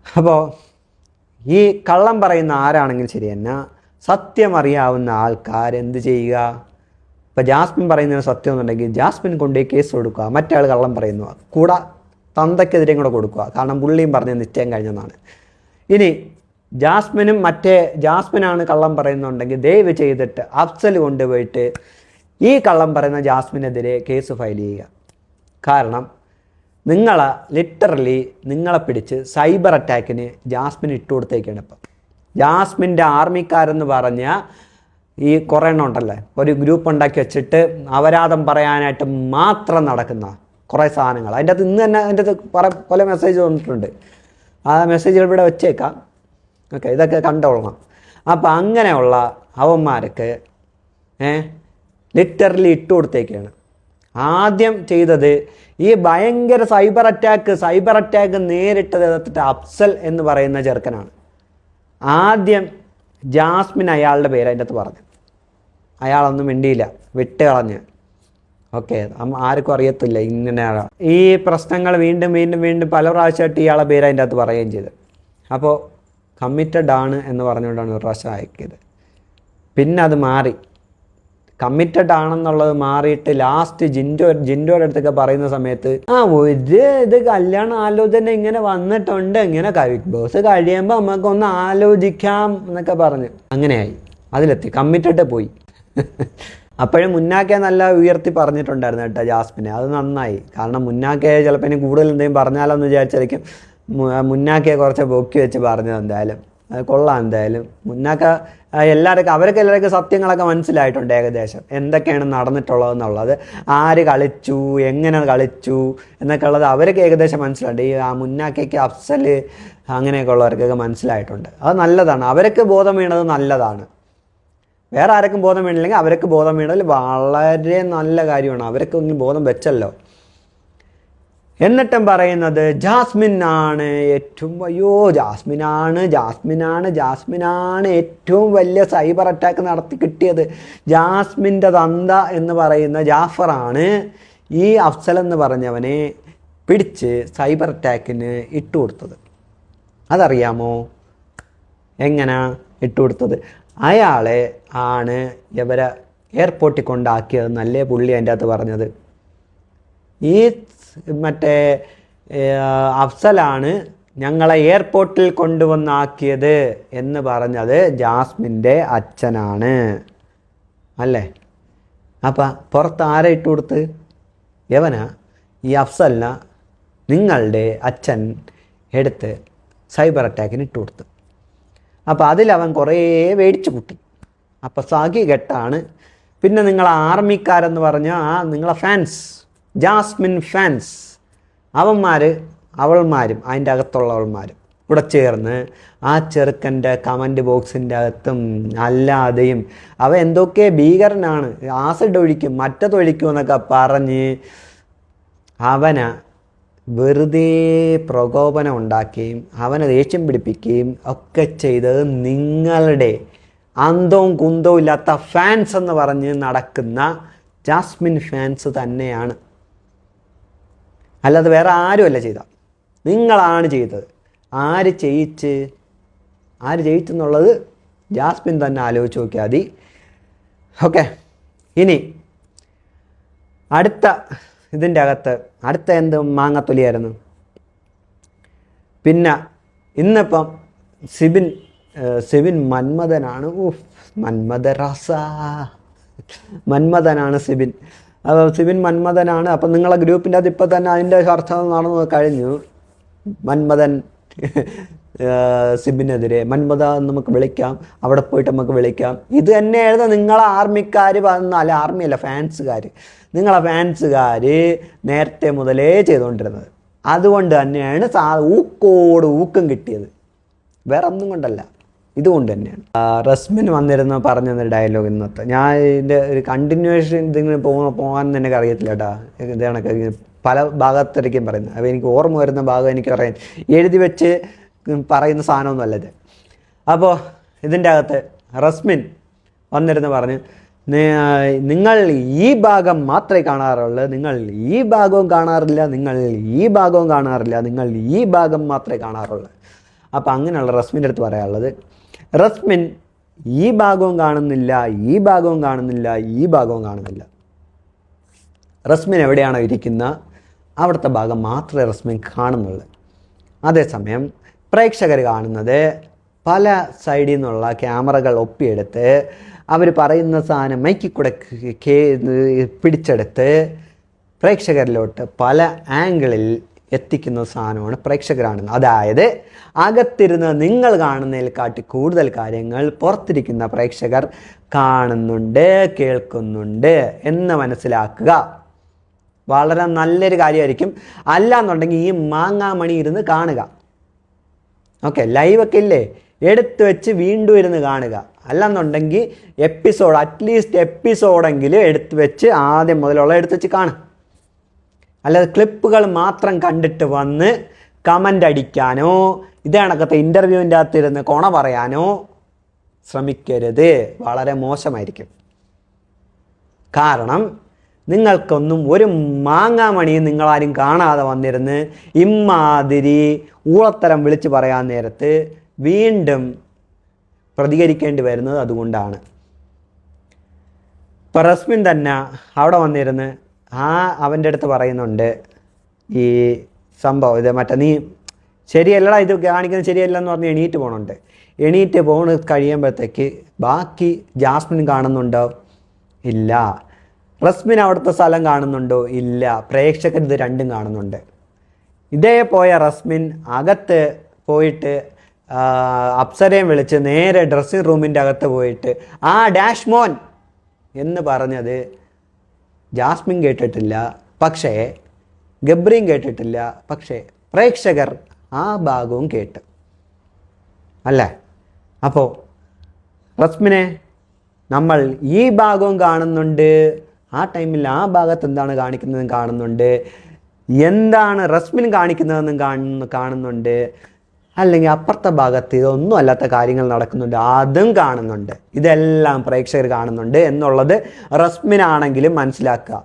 അപ്പോൾ ഈ കള്ളം പറയുന്ന ആരാണെങ്കിലും ശരി തന്നെ സത്യം അറിയാവുന്ന ആൾക്കാർ എന്ത് ചെയ്യുക? ഇപ്പോൾ ജാസ്മിൻ പറയുന്നതിന് സത്യം എന്നുണ്ടെങ്കിൽ ജാസ്മിൻ കൊണ്ടുപോയി കേസ് കൊടുക്കുക, മറ്റേ ആൾ കള്ളം പറയുന്നു കൂടെ തന്തയ്ക്കെതിരെയും കൂടെ കൊടുക്കുക. കാരണം പുള്ളിയും പറഞ്ഞ നിശ്ചയം കഴിഞ്ഞെന്നാണ്. ഇനി ജാസ്മിനാണ് കള്ളം പറയുന്നുണ്ടെങ്കിൽ ദയവ് ചെയ്തിട്ട് അഫ്സൽ കൊണ്ടുപോയിട്ട് ഈ കള്ളം പറയുന്ന ജാസ്മിനെതിരെ കേസ് ഫയൽ ചെയ്യുക. കാരണം നിങ്ങളെ പിടിച്ച് സൈബർ അറ്റാക്കിന് ജാസ്മിൻ ഇട്ട് കൊടുത്തേക്കാണ്. ഇപ്പം ജാസ്മിൻ്റെ ആർമിക്കാരെന്ന് പറഞ്ഞ ഈ കുറേ എണ്ണം ഉണ്ടല്ലേ, ഒരു ഗ്രൂപ്പ് ഉണ്ടാക്കി വെച്ചിട്ട് അപരാധം പറയാനായിട്ട് മാത്രം നടക്കുന്ന കുറേ സാധനങ്ങൾ. അതിൻ്റെ അകത്ത് ഇന്ന് തന്നെ അതിൻ്റെ അകത്ത് പല മെസ്സേജ് വന്നിട്ടുണ്ട്. ആ മെസ്സേജുകൾ ഇവിടെ വെച്ചേക്കാം. ഓക്കെ, ഇതൊക്കെ കണ്ടോളണം. അപ്പം അങ്ങനെയുള്ള അവന്മാർക്ക് ലിറ്ററലി ഇട്ട് കൊടുത്തേക്കാണ്. ആദ്യം ചെയ്തത് ഈ ഭയങ്കര സൈബർ അറ്റാക്ക് നേരിട്ടത് എടുത്തിട്ട് അഫ്സൽ എന്ന് പറയുന്ന ചെറുക്കനാണ്. ആദ്യം ജാസ്മിൻ അയാളുടെ പേര് അതിൻ്റെ അകത്ത് പറഞ്ഞു. അയാളൊന്നും മിണ്ടിയില്ല, വിട്ട് കളഞ്ഞ്. ഓക്കെ, ആർക്കും അറിയത്തില്ല ഇങ്ങനെയാണ്. ഈ പ്രശ്നങ്ങൾ വീണ്ടും പല പ്രാവശ്യമായിട്ട് ഇയാളെ പേര് അതിൻ്റെ അകത്ത് പറയുകയും ചെയ്ത്. അപ്പോൾ കമ്മിറ്റഡ് ആണ് എന്ന് പറഞ്ഞുകൊണ്ടാണ് ഒരു പ്രാവശ്യം അയക്കിയത്. പിന്നെ അത് മാറി, കമ്മിറ്റഡ് ആണെന്നുള്ളത് മാറിയിട്ട് ലാസ്റ്റ് ജിൻഡോയുടെ അടുത്തൊക്കെ പറയുന്ന സമയത്ത് ഇത് കല്യാണ ആലോചന ഇങ്ങനെ വന്നിട്ടുണ്ട്, ഇങ്ങനെ ബിഗ് ബോസ് കഴിയുമ്പോൾ നമുക്കൊന്ന് ആലോചിക്കാം എന്നൊക്കെ പറഞ്ഞ് അങ്ങനെയായി. അതിലെത്തി, കമ്മിറ്റഡ് പോയി. അപ്പോഴും മുന്നാക്കെ നല്ല ഉയർത്തി പറഞ്ഞിട്ടുണ്ടായിരുന്നു കേട്ടോ ജാസ്മിനെ. അത് നന്നായി. കാരണം മുന്നാക്കെ ചിലപ്പോൾ ഇനി കൂടുതൽ എന്തെങ്കിലും പറഞ്ഞാലോ എന്ന് വിചാരിച്ചായിരിക്കും മുന്നാക്കെ കുറച്ച് പൊക്കി വെച്ച് പറഞ്ഞത്. എന്തായാലും അത് കൊള്ളാം. എന്തായാലും മുന്നാക്ക എല്ലാവർക്കും സത്യങ്ങളൊക്കെ മനസ്സിലായിട്ടുണ്ട് ഏകദേശം എന്തൊക്കെയാണ് നടന്നിട്ടുള്ളതെന്നുള്ളത്, ആര് കളിച്ചു, എങ്ങനെ കളിച്ചു എന്നൊക്കെ ഉള്ളത് അവർക്ക് ഏകദേശം മനസ്സിലായിട്ടുണ്ട്. ഈ മുന്നാക്കയ്ക്ക് അഫ്സൽ അങ്ങനെയൊക്കെ ഉള്ളവർക്കൊക്കെ മനസ്സിലായിട്ടുണ്ട്. അത് നല്ലതാണ്. അവർക്ക് ബോധം വീണത് നല്ലതാണ്. വേറെ ആർക്കും ബോധം വീണില്ലെങ്കിൽ അവർക്ക് ബോധം വീണതിൽ വളരെ നല്ല കാര്യമാണ്. അവർക്ക് ബോധം വെച്ചല്ലോ. എന്നിട്ടും പറയുന്നത് ജാസ്മിനാണ് ഏറ്റവും വലിയ സൈബർ അറ്റാക്ക് നടത്തി കിട്ടിയത്. ജാസ്മിൻ്റെ തന്ത എന്ന് പറയുന്ന ജാഫറാണ് ഈ അഫ്സൽ എന്ന് പറഞ്ഞവനെ പിടിച്ച് സൈബർ അറ്റാക്കിന് ഇട്ടുകൊടുത്തത്. അതറിയാമോ എങ്ങനെ ഇട്ടുകൊടുത്തത്? അയാളെ ആണ് ഇവരെ എയർപോർട്ടിൽ കൊണ്ടാക്കിയതെന്നല്ലേ പുള്ളി അതിൻ്റെ അകത്ത് പറഞ്ഞത്. ഈ അഫ്സലാണ് ഞങ്ങളെ എയർപോർട്ടിൽ കൊണ്ടുവന്നാക്കിയത് എന്ന് പറഞ്ഞത് ജാസ്മിൻ്റെ അച്ഛനാണ് അല്ലേ. അപ്പം പുറത്ത് ആരെ ഇട്ട് കൊടുത്ത്? യവനാ ഈ അഫ്സലിന നിങ്ങളുടെ അച്ഛൻ എടുത്ത് സൈബർ അറ്റാക്കിന് ഇട്ട് കൊടുത്തു. അപ്പോൾ അതിലവൻ കുറേ മേടിച്ചു കൂട്ടി. അപ്പോൾ സഖി കെട്ടാണ്. പിന്നെ നിങ്ങൾ ആർമിക്കാരെന്ന് പറഞ്ഞാൽ നിങ്ങളെ ഫാൻസ്, ജാസ്മിൻ ഫാൻസ്, അവൾമാരും അതിൻ്റെ അകത്തുള്ളവന്മാരും കൂടെ ചേർന്ന് ആ ചെറുക്കൻ്റെ കമൻറ്റ് ബോക്സിൻ്റെ അകത്തും അല്ലാതെയും എന്തൊക്കെ ഭീകരനാണ്, ആസിഡ് ഒഴിക്കും മറ്റതൊഴിക്കും എന്നൊക്കെ പറഞ്ഞ് അവനെ വെറുതെ പ്രകോപനം ഉണ്ടാക്കുകയും അവനെ ദേഷ്യം പിടിപ്പിക്കുകയും ഒക്കെ ചെയ്തത് നിങ്ങളുടെ അന്തവും കുന്തവും ഇല്ലാത്ത ഫാൻസ് എന്ന് പറഞ്ഞ് നടക്കുന്ന ജാസ്മിൻ ഫാൻസ് തന്നെയാണ്. അല്ലാതെ വേറെ ആരുമല്ല ചെയ്ത, നിങ്ങളാണ് ചെയ്തത്. ആര് ജയിച്ചെന്നുള്ളത് ജാസ്മിൻ തന്നെ ആലോചിച്ച് നോക്കിയാൽ മതി. ഓക്കെ, ഇനി ഇതിൻ്റെ അകത്ത് അടുത്ത മാങ്ങത്തൊലിയായിരുന്നു. പിന്നെ ഇന്നിപ്പം സിബിൻ മന്മഥനാണ്. മന്മഥനാണ് സിബിൻ. അപ്പോൾ സിബിൻ മന്മഥനാണ്. അപ്പം നിങ്ങളെ ഗ്രൂപ്പിൻ്റെ അത് ഇപ്പം തന്നെ അതിൻ്റെ ചർച്ച നടന്നു കഴിഞ്ഞു. മന്മഥൻ സിബിനെതിരെ, മന്മഥ നമുക്ക് വിളിക്കാം, അവിടെ പോയിട്ട് നമുക്ക് വിളിക്കാം. ഇത് തന്നെയായിരുന്നു നിങ്ങളെ ആർമിക്കാർ അല്ല, ആർമിയല്ല, ഫാൻസുകാർ, നിങ്ങളെ ഫാൻസുകാർ നേരത്തെ മുതലേ ചെയ്തുകൊണ്ടിരുന്നത്. അതുകൊണ്ട് തന്നെയാണ് ഊക്കം കിട്ടിയത്, വേറെ ഒന്നും കൊണ്ടല്ല, ഇതുകൊണ്ട് തന്നെയാണ്. റസ്മിൻ വന്നിരുന്ന പറഞ്ഞ ഡയലോഗ് ഇന്നത്തെ, ഞാൻ ഇതിൻ്റെ ഒരു കണ്ടിന്യൂവേഷൻ ഇതിങ്ങനെ പോകാൻ എനിക്ക് അറിയത്തില്ല കേട്ടോ. ഇതാണൊക്കെ പല ഭാഗത്തിലേക്കും പറയുന്നത്. അപ്പോൾ എനിക്ക് ഓർമ്മ വരുന്ന ഭാഗം എനിക്ക് പറയാൻ എഴുതി വെച്ച് പറയുന്ന സാധനമൊന്നുമല്ല ഇത്. അപ്പോൾ ഇതിൻ്റെ അകത്ത് റസ്മിൻ വന്നിരുന്ന് പറഞ്ഞ്, നിങ്ങൾ ഈ ഭാഗം മാത്രമേ കാണാറുള്ളൂ, നിങ്ങൾ ഈ ഭാഗവും കാണാറില്ല, നിങ്ങൾ ഈ ഭാഗവും കാണാറില്ല, നിങ്ങൾ ഈ ഭാഗം മാത്രമേ കാണാറുള്ളൂ. അപ്പോൾ അങ്ങനെയുള്ള റസ്മിൻ്റെ അടുത്ത് പറയാനുള്ളത്, റസ്മിൻ ഈ ഭാഗവും കാണുന്നില്ല, ഈ ഭാഗവും കാണുന്നില്ല, ഈ ഭാഗവും കാണുന്നില്ല. റസ്മിൻ എവിടെയാണോ ഇരിക്കുന്നത് അവിടുത്തെ ഭാഗം മാത്രമേ റസ്മിൻ കാണുന്നുള്ളൂ. അതേസമയം പ്രേക്ഷകർ കാണുന്നത് പല സൈഡിൽ നിന്നുള്ള ക്യാമറകൾ ഒപ്പിയെടുത്ത് അവർ പറയുന്ന സാധനം മൈക്കിൽ കൂടെ പിടിച്ചെടുത്ത് പ്രേക്ഷകരിലോട്ട് പല ആംഗിളിൽ എത്തിക്കുന്ന സാധനമാണ് പ്രേക്ഷകർ കാണുന്നത്. അതായത് അകത്തിരുന്ന് നിങ്ങൾ കാണുന്നതിൽ കാട്ടി കൂടുതൽ കാര്യങ്ങൾ പുറത്തിരിക്കുന്ന പ്രേക്ഷകർ കാണുന്നുണ്ട്, കേൾക്കുന്നുണ്ട് എന്ന് മനസ്സിലാക്കുക. വളരെ നല്ലൊരു കാര്യമായിരിക്കും. അല്ലാന്നുണ്ടെങ്കിൽ ഈ മാങ്ങാമണി ഇരുന്ന് കാണുക. ഓക്കെ, ലൈവൊക്കെ ഇല്ലേ, എടുത്തു വെച്ച് വീണ്ടും ഇരുന്ന് കാണുക. അല്ലാന്നുണ്ടെങ്കിൽ അറ്റ്ലീസ്റ്റ് എപ്പിസോഡെങ്കിലും എടുത്തു വെച്ച് ആദ്യം മുതലുള്ള എടുത്തു വെച്ച് കാണുക. അല്ലാതെ ക്ലിപ്പുകൾ മാത്രം കണ്ടിട്ട് വന്ന് കമൻ്റ് അടിക്കാനോ ഇതേ കണക്കത്തെ ഇൻ്റർവ്യൂവിൻ്റെ അകത്തിരുന്ന് കൊണ പറയാനോ ശ്രമിക്കരുത്, വളരെ മോശമായിരിക്കും. കാരണം നിങ്ങൾക്കൊന്നും ഒരു മാങ്ങാമണിയും നിങ്ങളാരും കാണാതെ വന്നിരുന്ന് ഇമ്മാതിരി ഊളത്തരം വിളിച്ച് പറയാൻ നേരത്ത് വീണ്ടും പ്രതികരിക്കേണ്ടി വരുന്നത് അതുകൊണ്ടാണ്. ഇപ്പം റസ്മിൻ തന്നെ അവിടെ വന്നിരുന്ന് അവൻ്റെ അടുത്ത് പറയുന്നുണ്ട്, ഈ സംഭവം ഇത് നീ ശരിയല്ലടാ, ഇത് കാണിക്കുന്നത് ശരിയല്ലെന്ന് പറഞ്ഞ് എണീറ്റ് പോകണുണ്ട്. എണീറ്റ് കഴിയുമ്പോഴത്തേക്ക് ബാക്കി ജാസ്മിൻ കാണുന്നുണ്ടോ? ഇല്ല. റസ്മിൻ അവിടുത്തെ സ്ഥലം കാണുന്നുണ്ടോ? ഇല്ല. പ്രേക്ഷകർ ഇത് രണ്ടും കാണുന്നുണ്ട്. ഇതേ പോയ റസ്മിൻ അകത്ത് പോയിട്ട് അപ്സരയും വിളിച്ച് നേരെ ഡ്രസ്സിങ് റൂമിൻ്റെ അകത്ത് പോയിട്ട് ഡാഷ് മോൻ എന്ന് പറഞ്ഞത് ജാസ്മിൻ കേട്ടിട്ടില്ല, പക്ഷേ ഗബ്രിയും കേട്ടിട്ടില്ല, പക്ഷേ പ്രേക്ഷകർ ആ ഭാഗവും കേട്ട് അല്ലേ. അപ്പോൾ റസ്മിനെ നമ്മൾ ഈ ഭാഗവും കാണുന്നുണ്ട്, ആ ടൈമിൽ ആ ഭാഗത്ത് എന്താണ് കാണിക്കുന്നതെന്ന് കാണുന്നുണ്ട്, എന്താണ് റസ്മിൻ കാണിക്കുന്നതെന്നും കാണുന്നുണ്ട്, അല്ലെങ്കിൽ അപ്പുറത്തെ ഭാഗത്ത് ഇതൊന്നും അല്ലാത്ത കാര്യങ്ങൾ നടക്കുന്നുണ്ട് അതും കാണുന്നുണ്ട്. ഇതെല്ലാം പ്രേക്ഷകർ കാണുന്നുണ്ട് എന്നുള്ളത് റസ്മിനാണെങ്കിലും മനസ്സിലാക്കുക.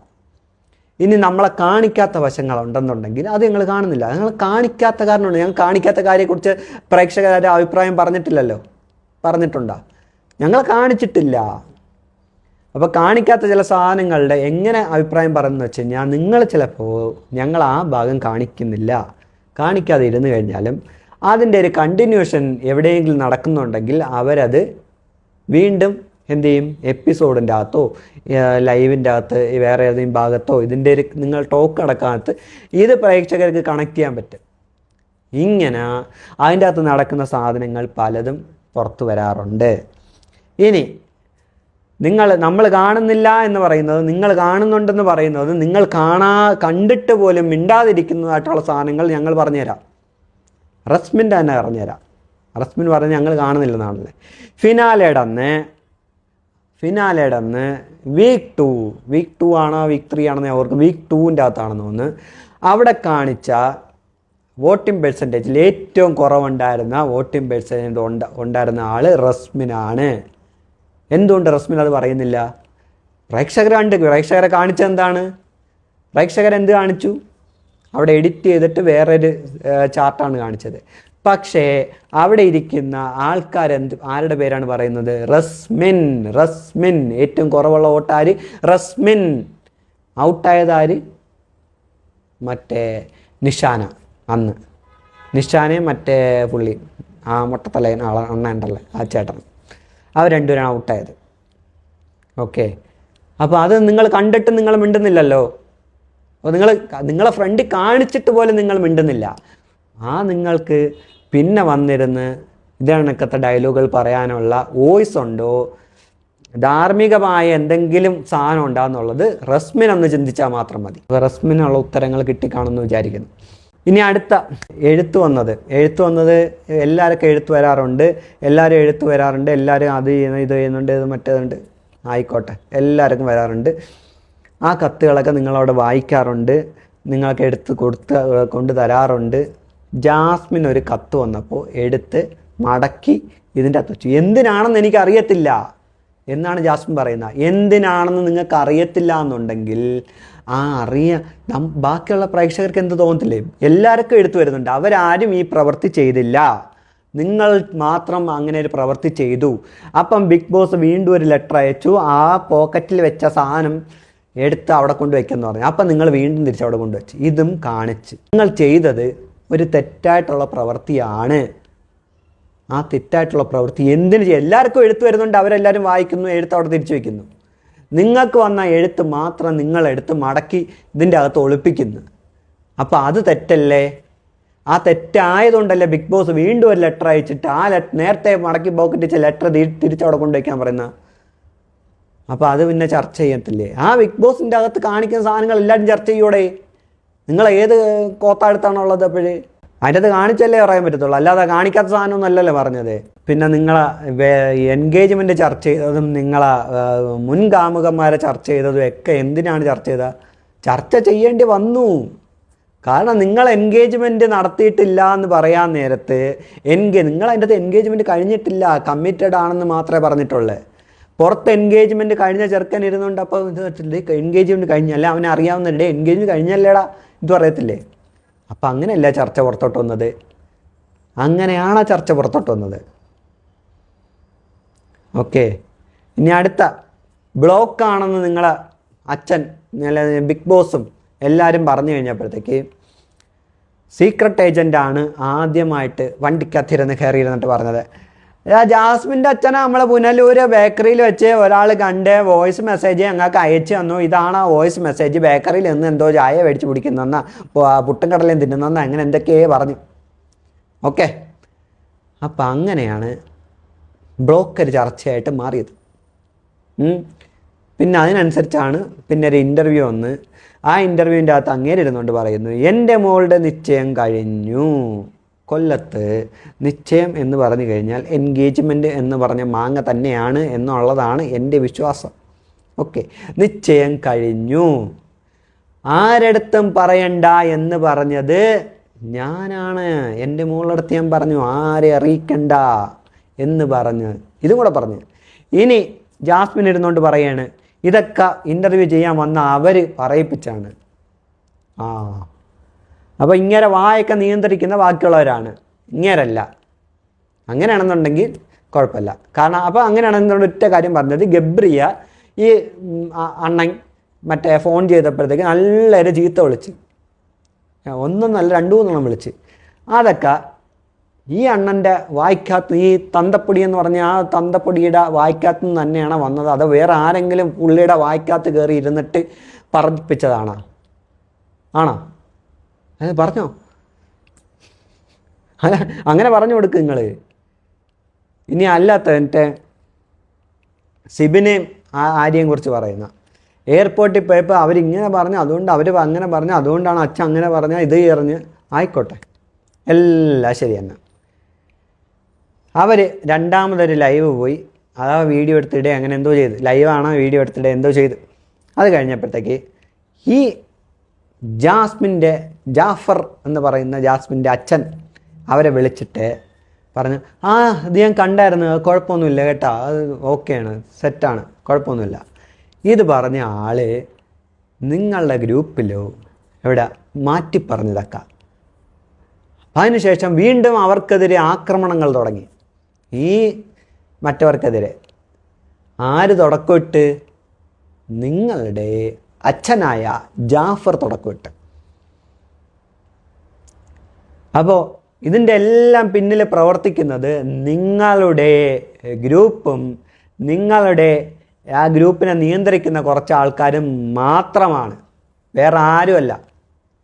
ഇനി നമ്മളെ കാണിക്കാത്ത വശങ്ങളുണ്ടെന്നുണ്ടെങ്കിൽ അത് ഞങ്ങൾ കാണുന്നില്ല. ഞങ്ങൾ കാണിക്കാത്ത കാരണമുണ്ട്. ഞങ്ങൾ കാണിക്കാത്ത കാര്യത്തെക്കുറിച്ച് പ്രേക്ഷകരുടെ അഭിപ്രായം പറഞ്ഞിട്ടുണ്ടോ? ഞങ്ങൾ കാണിച്ചിട്ടില്ല. അപ്പോൾ കാണിക്കാത്ത ചില സാധനങ്ങളുടെ എങ്ങനെ അഭിപ്രായം പറയുന്നത് വെച്ച് കഴിഞ്ഞാൽ, നിങ്ങൾ ചിലപ്പോൾ ഞങ്ങൾ ആ ഭാഗം കാണിക്കാതെ ഇരുന്ന് കഴിഞ്ഞാലും അതിൻ്റെ ഒരു കണ്ടിന്യൂഷൻ എവിടെയെങ്കിലും നടക്കുന്നുണ്ടെങ്കിൽ അവരത് വീണ്ടും എന്തു ചെയ്യും, എപ്പിസോഡിൻ്റെ അകത്തോ ലൈവിൻ്റെ അകത്ത് വേറെ ഏതെങ്കിലും ഭാഗത്തോ ഇതിൻ്റെ ഒരു നിങ്ങൾ ടോക്ക് നടക്കാത്ത ഇത് പ്രേക്ഷകർക്ക് കണക്ട് ചെയ്യാൻ പറ്റും. ഇങ്ങനെ അതിൻ്റെ അകത്ത് നടക്കുന്ന സാധനങ്ങൾ പലതും പുറത്തു വരാറുണ്ട്. ഇനി നമ്മൾ കാണുന്നില്ല എന്ന് പറയുന്നത്, നിങ്ങൾ കാണുന്നുണ്ടെന്ന് പറയുന്നത്, നിങ്ങൾ കണ്ടിട്ട് പോലും മിണ്ടാതിരിക്കുന്നതായിട്ടുള്ള സാധനങ്ങൾ ഞങ്ങൾ പറഞ്ഞുതരാം. റസ്മിൻ്റെ തന്നെ പറഞ്ഞുതരാം. റസ്മിൻ പറഞ്ഞ് ഞങ്ങൾ കാണുന്നില്ലെന്നാണല്ലേ. ഫിനാലയുടെ അന്ന് വീക്ക് ടു ആണോ വീക്ക് 3 ആണെന്ന് ഞാൻ ഓർക്കും, വീക്ക് 2ൻ്റെ അകത്താണെന്ന് തോന്നുന്നു. അവിടെ കാണിച്ച വോട്ടിംഗ് പെർസെൻറ്റേജിൽ ഏറ്റവും കുറവുണ്ടായിരുന്ന വോട്ടിംഗ് പെർസെൻറ്റേജ് ഉണ്ടായിരുന്ന ആൾ റസ്മിനാണ്. എന്തുകൊണ്ട് റസ്മിൻ അത് പറയുന്നില്ല? പ്രേക്ഷകരെ കാണിച്ചെന്താണ്? പ്രേക്ഷകരെന്ത് കാണിച്ചു? അവിടെ എഡിറ്റ് ചെയ്തിട്ട് വേറൊരു ചാർട്ടാണ് കാണിച്ചത്. പക്ഷേ അവിടെ ഇരിക്കുന്ന ആരുടെ പേരാണ് പറയുന്നത്? റസ്മിൻ. ഏറ്റവും കുറവുള്ള വോട്ടാര്? റസ്മിൻ. ഔട്ടായതാര്? മറ്റേ നിഷാന. അന്ന് നിഷാനയും മറ്റേ പുള്ളി ആ മുട്ടത്തലയൻ അണ്ണുണ്ടല്ലേ ആ ചേട്ടൻ, അവർ രണ്ടുപേരാണ് ഔട്ടായത്. ഓക്കെ, അപ്പോൾ അത് നിങ്ങൾ കണ്ടിട്ട് നിങ്ങൾ മിണ്ടുന്നില്ലല്ലോ. അപ്പോൾ നിങ്ങളെ ഫ്രണ്ട് കാണിച്ചിട്ട് പോലും നിങ്ങൾ മിണ്ടുന്നില്ല. നിങ്ങൾക്ക് പിന്നെ വന്നിരുന്ന് ഇതണക്കത്തെ ഡയലോഗുകൾ പറയാനുള്ള വോയിസ് ഉണ്ടോ, ധാർമ്മികമായ എന്തെങ്കിലും സാധനം ഉണ്ടാകുന്നുള്ളത് റസ്മിൻ ഒന്ന് ചിന്തിച്ചാൽ മാത്രം മതി. അപ്പോൾ റസ്മിനുള്ള ഉത്തരങ്ങൾ കിട്ടിക്കാണെന്ന് വിചാരിക്കുന്നു. ഇനി അടുത്ത എഴുത്ത് വന്നത് എല്ലാവർക്കും എഴുത്ത് വരാറുണ്ട്. എല്ലാവരും അത് ചെയ്യുന്നു, ഇത് ചെയ്യുന്നുണ്ട്, ഇത് മറ്റേതുണ്ട്, ആയിക്കോട്ടെ, എല്ലാവർക്കും വരാറുണ്ട്. ആ കത്തുകളൊക്കെ നിങ്ങളവിടെ വായിക്കാറുണ്ട്, നിങ്ങൾക്ക് കൊണ്ട് തരാറുണ്ട്. ജാസ്മിൻ ഒരു കത്ത് വന്നപ്പോൾ എടുത്ത് മടക്കി ഇതിൻ്റെ അകത്ത് വെച്ചു. എന്തിനാണെന്ന് എനിക്കറിയത്തില്ല എന്നാണ് ജാസ്മിൻ പറയുന്നത്. എന്തിനാണെന്ന് നിങ്ങൾക്ക് അറിയത്തില്ല എന്നുണ്ടെങ്കിൽ ബാക്കിയുള്ള പ്രേക്ഷകർക്ക് എന്ത് തോന്നത്തില്ലേ? എല്ലാവർക്കും എടുത്തു വരുന്നുണ്ട്. അവരാരും ഈ പ്രവൃത്തി ചെയ്തില്ല, നിങ്ങൾ മാത്രം അങ്ങനെ ഒരു പ്രവൃത്തി ചെയ്തു. അപ്പം ബിഗ് ബോസ് വീണ്ടും ഒരു ലെറ്റർ അയച്ചു. ആ പോക്കറ്റിൽ വെച്ച സാധനം എടുത്ത് അവിടെ കൊണ്ടുവയ്ക്കെന്ന് പറഞ്ഞു. അപ്പം നിങ്ങൾ വീണ്ടും തിരിച്ച് അവിടെ കൊണ്ടുവച്ചു. ഇതും കാണിച്ച് നിങ്ങൾ ചെയ്തത് ഒരു തെറ്റായിട്ടുള്ള പ്രവൃത്തിയാണ്. ആ തെറ്റായിട്ടുള്ള പ്രവൃത്തി എന്തിനു ചെയ്യും? എല്ലാവർക്കും എഴുത്ത് വരുന്നുണ്ട്, അവരെല്ലാവരും വായിക്കുന്നു, എഴുത്ത് അവിടെ തിരിച്ചു വയ്ക്കുന്നു. നിങ്ങൾക്ക് വന്ന എഴുത്ത് മാത്രം നിങ്ങളെടുത്ത് മടക്കി ഇതിൻ്റെ അകത്ത് ഒളിപ്പിക്കുന്നു. അപ്പോൾ അത് തെറ്റല്ലേ? ആ തെറ്റായതുകൊണ്ടല്ലേ ബിഗ് ബോസ് വീണ്ടും ഒരു ലെറ്റർ അയച്ചിട്ട് നേരത്തെ മടക്കി പോക്കറ്റ് വെച്ച ലെറ്റർ തിരിച്ചവിടെ കൊണ്ടുവയ്ക്കാൻ പറയുന്നത്. അപ്പോൾ അത് പിന്നെ ചർച്ച ചെയ്യത്തില്ലേ? ആ ബിഗ് ബോസിൻ്റെ അകത്ത് കാണിക്കുന്ന സാധനങ്ങൾ എല്ലാവരും ചർച്ച ചെയ്യൂടെ? നിങ്ങൾ ഏത് കോത്താടുത്താണുള്ളത്? അപ്പോഴേ അതിൻ്റെ അത് കാണിച്ചല്ലേ പറയാൻ പറ്റത്തുള്ളൂ, അല്ലാതെ കാണിക്കാത്ത സാധനമൊന്നും അല്ലല്ലോ പറഞ്ഞത്. പിന്നെ നിങ്ങളെ എൻഗേജ്മെൻറ്റ് ചർച്ച ചെയ്തതും നിങ്ങളെ മുൻകാമുകന്മാരെ ചർച്ച ചെയ്തതും ഒക്കെ എന്തിനാണ് ചർച്ച ചെയ്തത്? ചർച്ച ചെയ്യേണ്ടി വന്നു. കാരണം നിങ്ങൾ എൻഗേജ്മെൻറ്റ് നടത്തിയിട്ടില്ല എന്ന് പറയാൻ നേരത്ത് നിങ്ങൾ അതിൻ്റെ അകത്ത് എൻഗേജ്മെൻറ്റ് കഴിഞ്ഞിട്ടില്ല, കമ്മിറ്റഡ് ആണെന്ന് മാത്രമേ പറഞ്ഞിട്ടുള്ളൂ. പുറത്ത് എൻഗേജ്മെൻറ്റ് കഴിഞ്ഞ ചെറുക്കൻ ഇരുന്നുണ്ട്. അപ്പോൾ എൻഗേജ്മെൻറ്റ് കഴിഞ്ഞല്ല, അവനെ അറിയാവുന്നല്ലേ എൻഗേജ്മെൻറ്റ് കഴിഞ്ഞല്ലേടാ ഇത് പറയത്തില്ലേ? അപ്പം അങ്ങനെയല്ല ചർച്ച പുറത്തോട്ട് വന്നത്. അങ്ങനെയാണ് ചർച്ച പുറത്തോട്ട് വന്നത്. ഓക്കെ, ഇനി അടുത്ത ബ്ലോക്കാണെന്ന് നിങ്ങളെ അച്ഛൻ ബിഗ് ബോസും എല്ലാവരും പറഞ്ഞു കഴിഞ്ഞപ്പോഴത്തേക്ക് സീക്രട്ട് ഏജൻ്റാണ് ആദ്യമായിട്ട് വണ്ടിക്കകത്തിരുന്ന് കയറിയിരുന്നിട്ട് പറഞ്ഞത്. ജാസ്മിൻ്റെ അച്ഛനെ നമ്മളെ പുനലൂര് ബേക്കറിയിൽ വെച്ച് ഒരാൾ കണ്ട് വോയിസ് മെസ്സേജ് ഞങ്ങൾക്ക് അയച്ചു തന്നു. ഇതാണ് ആ വോയിസ് മെസ്സേജ്. ബേക്കറിയിൽ നിന്ന് എന്തോ ചായ മേടിച്ച് കുടിക്കുന്നെന്ന, പുട്ടും കടലയും തിന്നുന്നെന്ന, അങ്ങനെ എന്തൊക്കെയേ പറഞ്ഞു. ഓക്കെ, അപ്പം അങ്ങനെയാണ് ബ്ലോക്ക് ഒരു ചർച്ചയായിട്ട് മാറിയത്. പിന്നെ അതിനനുസരിച്ചാണ് പിന്നെ ഒരു ഇൻ്റർവ്യൂ വന്ന് ആ ഇൻ്റർവ്യൂവിൻ്റെ അകത്ത് അങ്ങേരിരുന്നുകൊണ്ട് പറയുന്നു, എൻ്റെ മോളുടെ നിശ്ചയം കഴിഞ്ഞു. കൊല്ലത്ത് നിശ്ചയം എന്ന് പറഞ്ഞു കഴിഞ്ഞാൽ എൻഗേജ്മെൻറ്റ് എന്ന് പറഞ്ഞ മാങ്ങ തന്നെയാണ് എന്നുള്ളതാണ് എൻ്റെ വിശ്വാസം. ഓക്കെ, നിശ്ചയം കഴിഞ്ഞു, ആരടുത്തും പറയണ്ട എന്ന് പറഞ്ഞത് ഞാനാണ്. എൻ്റെ മോളടുത്ത് ഞാൻ പറഞ്ഞു ആരെ അറിയിക്കണ്ട എന്ന് പറഞ്ഞ് ഇതും കൂടെ പറഞ്ഞു. ഇനി ജാസ്മിൻ ഇരുന്നുകൊണ്ട് പറയാണ് ഇതൊക്കെ ഇൻ്റർവ്യൂ ചെയ്യാൻ വന്ന അവർ പറയിപ്പിച്ചാണ്. അപ്പോൾ ഇങ്ങനെ വായൊക്കെ നിയന്ത്രിക്കുന്ന ബാക്കിയുള്ളവരാണ്, ഇങ്ങേരല്ല. അങ്ങനെയാണെന്നുണ്ടെങ്കിൽ കുഴപ്പമില്ല. കാരണം അപ്പോൾ അങ്ങനെയാണെന്നുണ്ടെങ്കിൽ ഒറ്റ കാര്യം പറഞ്ഞത്, ഗബ്രിയ ഈ അണ്ണൻ മറ്റേ ഫോൺ ചെയ്തപ്പോഴത്തേക്ക് നല്ലൊരു ചീത്ത വിളിച്ച്, ഒന്നൊന്നല്ല 2-3 വിളിച്ച്. അതൊക്കെ ഈ അണ്ണൻ്റെ വായിക്കകത്ത്, ഈ തന്തപ്പൊടി എന്ന് പറഞ്ഞ ആ തന്തപ്പൊടിയുടെ വായിക്കകത്ത് നിന്ന് തന്നെയാണ് വന്നത്. അത് വേറെ ആരെങ്കിലും പുള്ളിയുടെ വായിക്കകത്ത് കയറി ഇരുന്നിട്ട് പറയിപ്പിച്ചതാണോ? ആണോ? അത് പറഞ്ഞോ? അങ്ങനെ പറഞ്ഞു കൊടുക്കുക നിങ്ങൾ. ഇനി അല്ലാത്ത എൻ്റെ സിബിനെയും ആര്യയും കുറിച്ച് പറയുന്ന എയർപോർട്ടിൽ പോയപ്പോൾ അവരിങ്ങനെ പറഞ്ഞു, അതുകൊണ്ട് അവർ അങ്ങനെ പറഞ്ഞു, അതുകൊണ്ടാണ് അച്ഛൻ അങ്ങനെ പറഞ്ഞാൽ ഇത് എറിഞ്ഞ് ആയിക്കോട്ടെ, എല്ലാം ശരി തന്നെ. അവർ രണ്ടാമതൊരു ലൈവ് പോയി, അതാ വീഡിയോ എടുത്തിടെ അങ്ങനെ എന്തോ ചെയ്ത്, ലൈവാണോ വീഡിയോ എടുത്തിടെ എന്തോ ചെയ്ത്. അത് കഴിഞ്ഞപ്പോഴത്തേക്ക് ഈ ജാഫർ എന്ന് പറയുന്ന ജാസ്മിൻ്റെ അച്ഛൻ അവരെ വിളിച്ചിട്ട് പറഞ്ഞു, ആ ഇത് ഞാൻ കണ്ടായിരുന്നു, കുഴപ്പമൊന്നുമില്ല കേട്ടോ, അത് ഓക്കെയാണ്, സെറ്റാണ്, കുഴപ്പമൊന്നുമില്ല. ഇത് പറഞ്ഞ ആൾ നിങ്ങളുടെ ഗ്രൂപ്പിലോ എവിടെ മാറ്റി പറഞ്ഞതൊക്കെ. അതിനുശേഷം വീണ്ടും അവർക്കെതിരെ ആക്രമണങ്ങൾ തുടങ്ങി. ഈ മറ്റവർക്കെതിരെ ആര് തുടക്കമിട്ട്? നിങ്ങളുടെ അച്ഛനായ ജാഫർ തുടക്കമിട്ട്. അപ്പോൾ ഇതിൻ്റെ എല്ലാം പിന്നിൽ പ്രവർത്തിക്കുന്നത് നിങ്ങളുടെ ഗ്രൂപ്പും നിങ്ങളുടെ ആ ഗ്രൂപ്പിനെ നിയന്ത്രിക്കുന്ന കുറച്ച് ആൾക്കാരും മാത്രമാണ്, വേറെ ആരുമല്ല.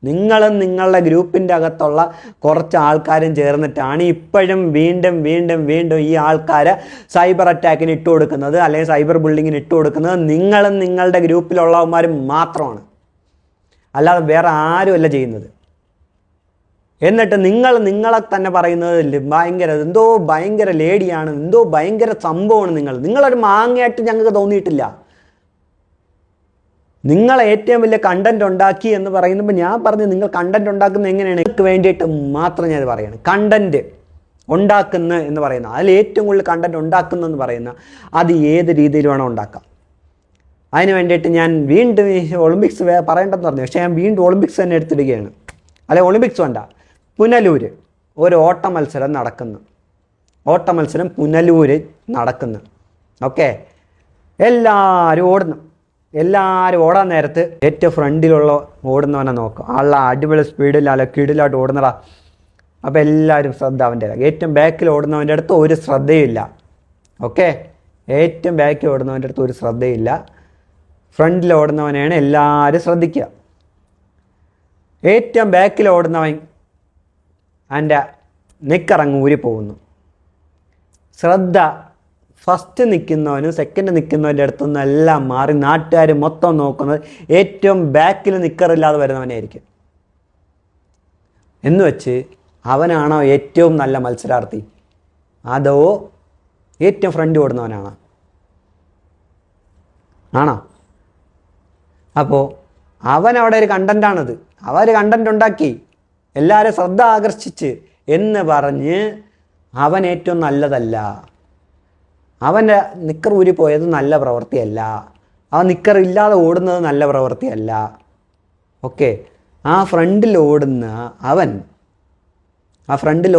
നിങ്ങളും നിങ്ങളുടെ ഗ്രൂപ്പിൻ്റെ അകത്തുള്ള കുറച്ച് ആൾക്കാരും ചേർന്നിട്ടാണ് ഇപ്പോഴും വീണ്ടും വീണ്ടും വീണ്ടും ഈ ആൾക്കാരെ സൈബർ അറ്റാക്കിന് ഇട്ട് കൊടുക്കുന്നത്, അല്ലെങ്കിൽ സൈബർ ബുള്ളിങ്ങിന് ഇട്ട് കൊടുക്കുന്നത് നിങ്ങളും നിങ്ങളുടെ ഗ്രൂപ്പിലുള്ളവന്മാരും മാത്രമാണ്, അല്ലാതെ വേറെ ആരുമല്ല ചെയ്യുന്നത്. എന്നിട്ട് നിങ്ങളെ തന്നെ പറയുന്നത് ഭയങ്കര ലേഡിയാണ്, എന്തോ ഭയങ്കര സംഭവമാണ്. നിങ്ങളൊരു മാങ്ങയായിട്ട് ഞങ്ങൾക്ക് തോന്നിയിട്ടില്ല. നിങ്ങൾ ഏറ്റവും വലിയ കണ്ടന്റ് ഉണ്ടാക്കി എന്ന് പറയുമ്പോൾ ഞാൻ പറഞ്ഞു, നിങ്ങൾ കണ്ടന്റ് ഉണ്ടാക്കുന്നത് എങ്ങനെയാണ്? നിങ്ങൾക്ക് വേണ്ടിയിട്ട് മാത്രം ഞാൻ പറയണം. കണ്ടന്റ് ഉണ്ടാക്കുന്ന എന്ന് പറയുന്ന, അതിൽ ഏറ്റവും കൂടുതൽ കണ്ടന്റ് ഉണ്ടാക്കുന്ന എന്ന് പറയുന്ന അത് ഏത് രീതിയിൽ വേണം ഉണ്ടാക്കാം. അതിന് വേണ്ടിയിട്ട് ഞാൻ വീണ്ടും ഈ ഒളിമ്പിക്സ് പറയേണ്ടെന്ന് പറഞ്ഞു, പക്ഷേ ഞാൻ വീണ്ടും ഒളിമ്പിക്സ് തന്നെ എടുത്തിടുകയാണ്. അല്ലെ, ഒളിമ്പിക്സ് വേണ്ട, പുനലൂർ ഒരു ഓട്ട മത്സരം പുനലൂർ നടക്കുന്നു. ഓക്കെ, എല്ലാവരും ഓടാൻ നേരത്ത് ഏറ്റവും ഫ്രണ്ടിലുള്ള ഓടുന്നവനെ നോക്കും. അടിപൊളി സ്പീഡിൽ കീടിലായിട്ട് ഓടുന്നടാ. അപ്പോൾ എല്ലാവരും ശ്രദ്ധ അവൻ്റെ. ഏറ്റവും ബാക്കിൽ ഓടുന്നവൻ്റെ അടുത്ത് ഒരു ശ്രദ്ധയില്ല. ഓക്കെ, ഏറ്റവും ബാക്കിൽ ഓടുന്നവൻ്റെ അടുത്ത് ഒരു ശ്രദ്ധയില്ല. ഫ്രണ്ടിൽ ഓടുന്നവനെയാണ് എല്ലാവരും ശ്രദ്ധിക്കുക. ഏറ്റവും ബാക്കിൽ ഓടുന്നവൻ അതിൻ്റെ നിക്കറങ്ങ് ഊരി പോകുന്നു. ശ്രദ്ധ ഫസ്റ്റ് നിൽക്കുന്നവനും സെക്കൻഡ് നിൽക്കുന്നവൻ്റെ അടുത്തുനിന്ന് എല്ലാം മാറി നാട്ടുകാർ മൊത്തം നോക്കുന്നത് ഏറ്റവും ബാക്കിൽ നിക്കറില്ലാതെ വരുന്നവനായിരിക്കും. എന്ന് വെച്ച് അവനാണോ ഏറ്റവും നല്ല മത്സരാർത്ഥി, അതോ ഏറ്റവും ഫ്രണ്ട് ഓടുന്നവനാണോ? ആണോ? അപ്പോൾ അവനവിടെ ഒരു കണ്ടൻ്റാണത്. അവർ കണ്ടൻ്റ് ഉണ്ടാക്കി എല്ലാവരും ശ്രദ്ധ ആകർഷിച്ച് എന്ന് പറഞ്ഞ് അവൻ ഏറ്റവും നല്ലതല്ല. അവൻ്റെ നിക്കർ ഊരി പോയത് നല്ല പ്രവൃത്തിയല്ല. അവൻ നിക്കർ ഇല്ലാതെ ഓടുന്നത് നല്ല പ്രവൃത്തിയല്ല. ഓക്കെ, ആ ഫ്രണ്ടിൽ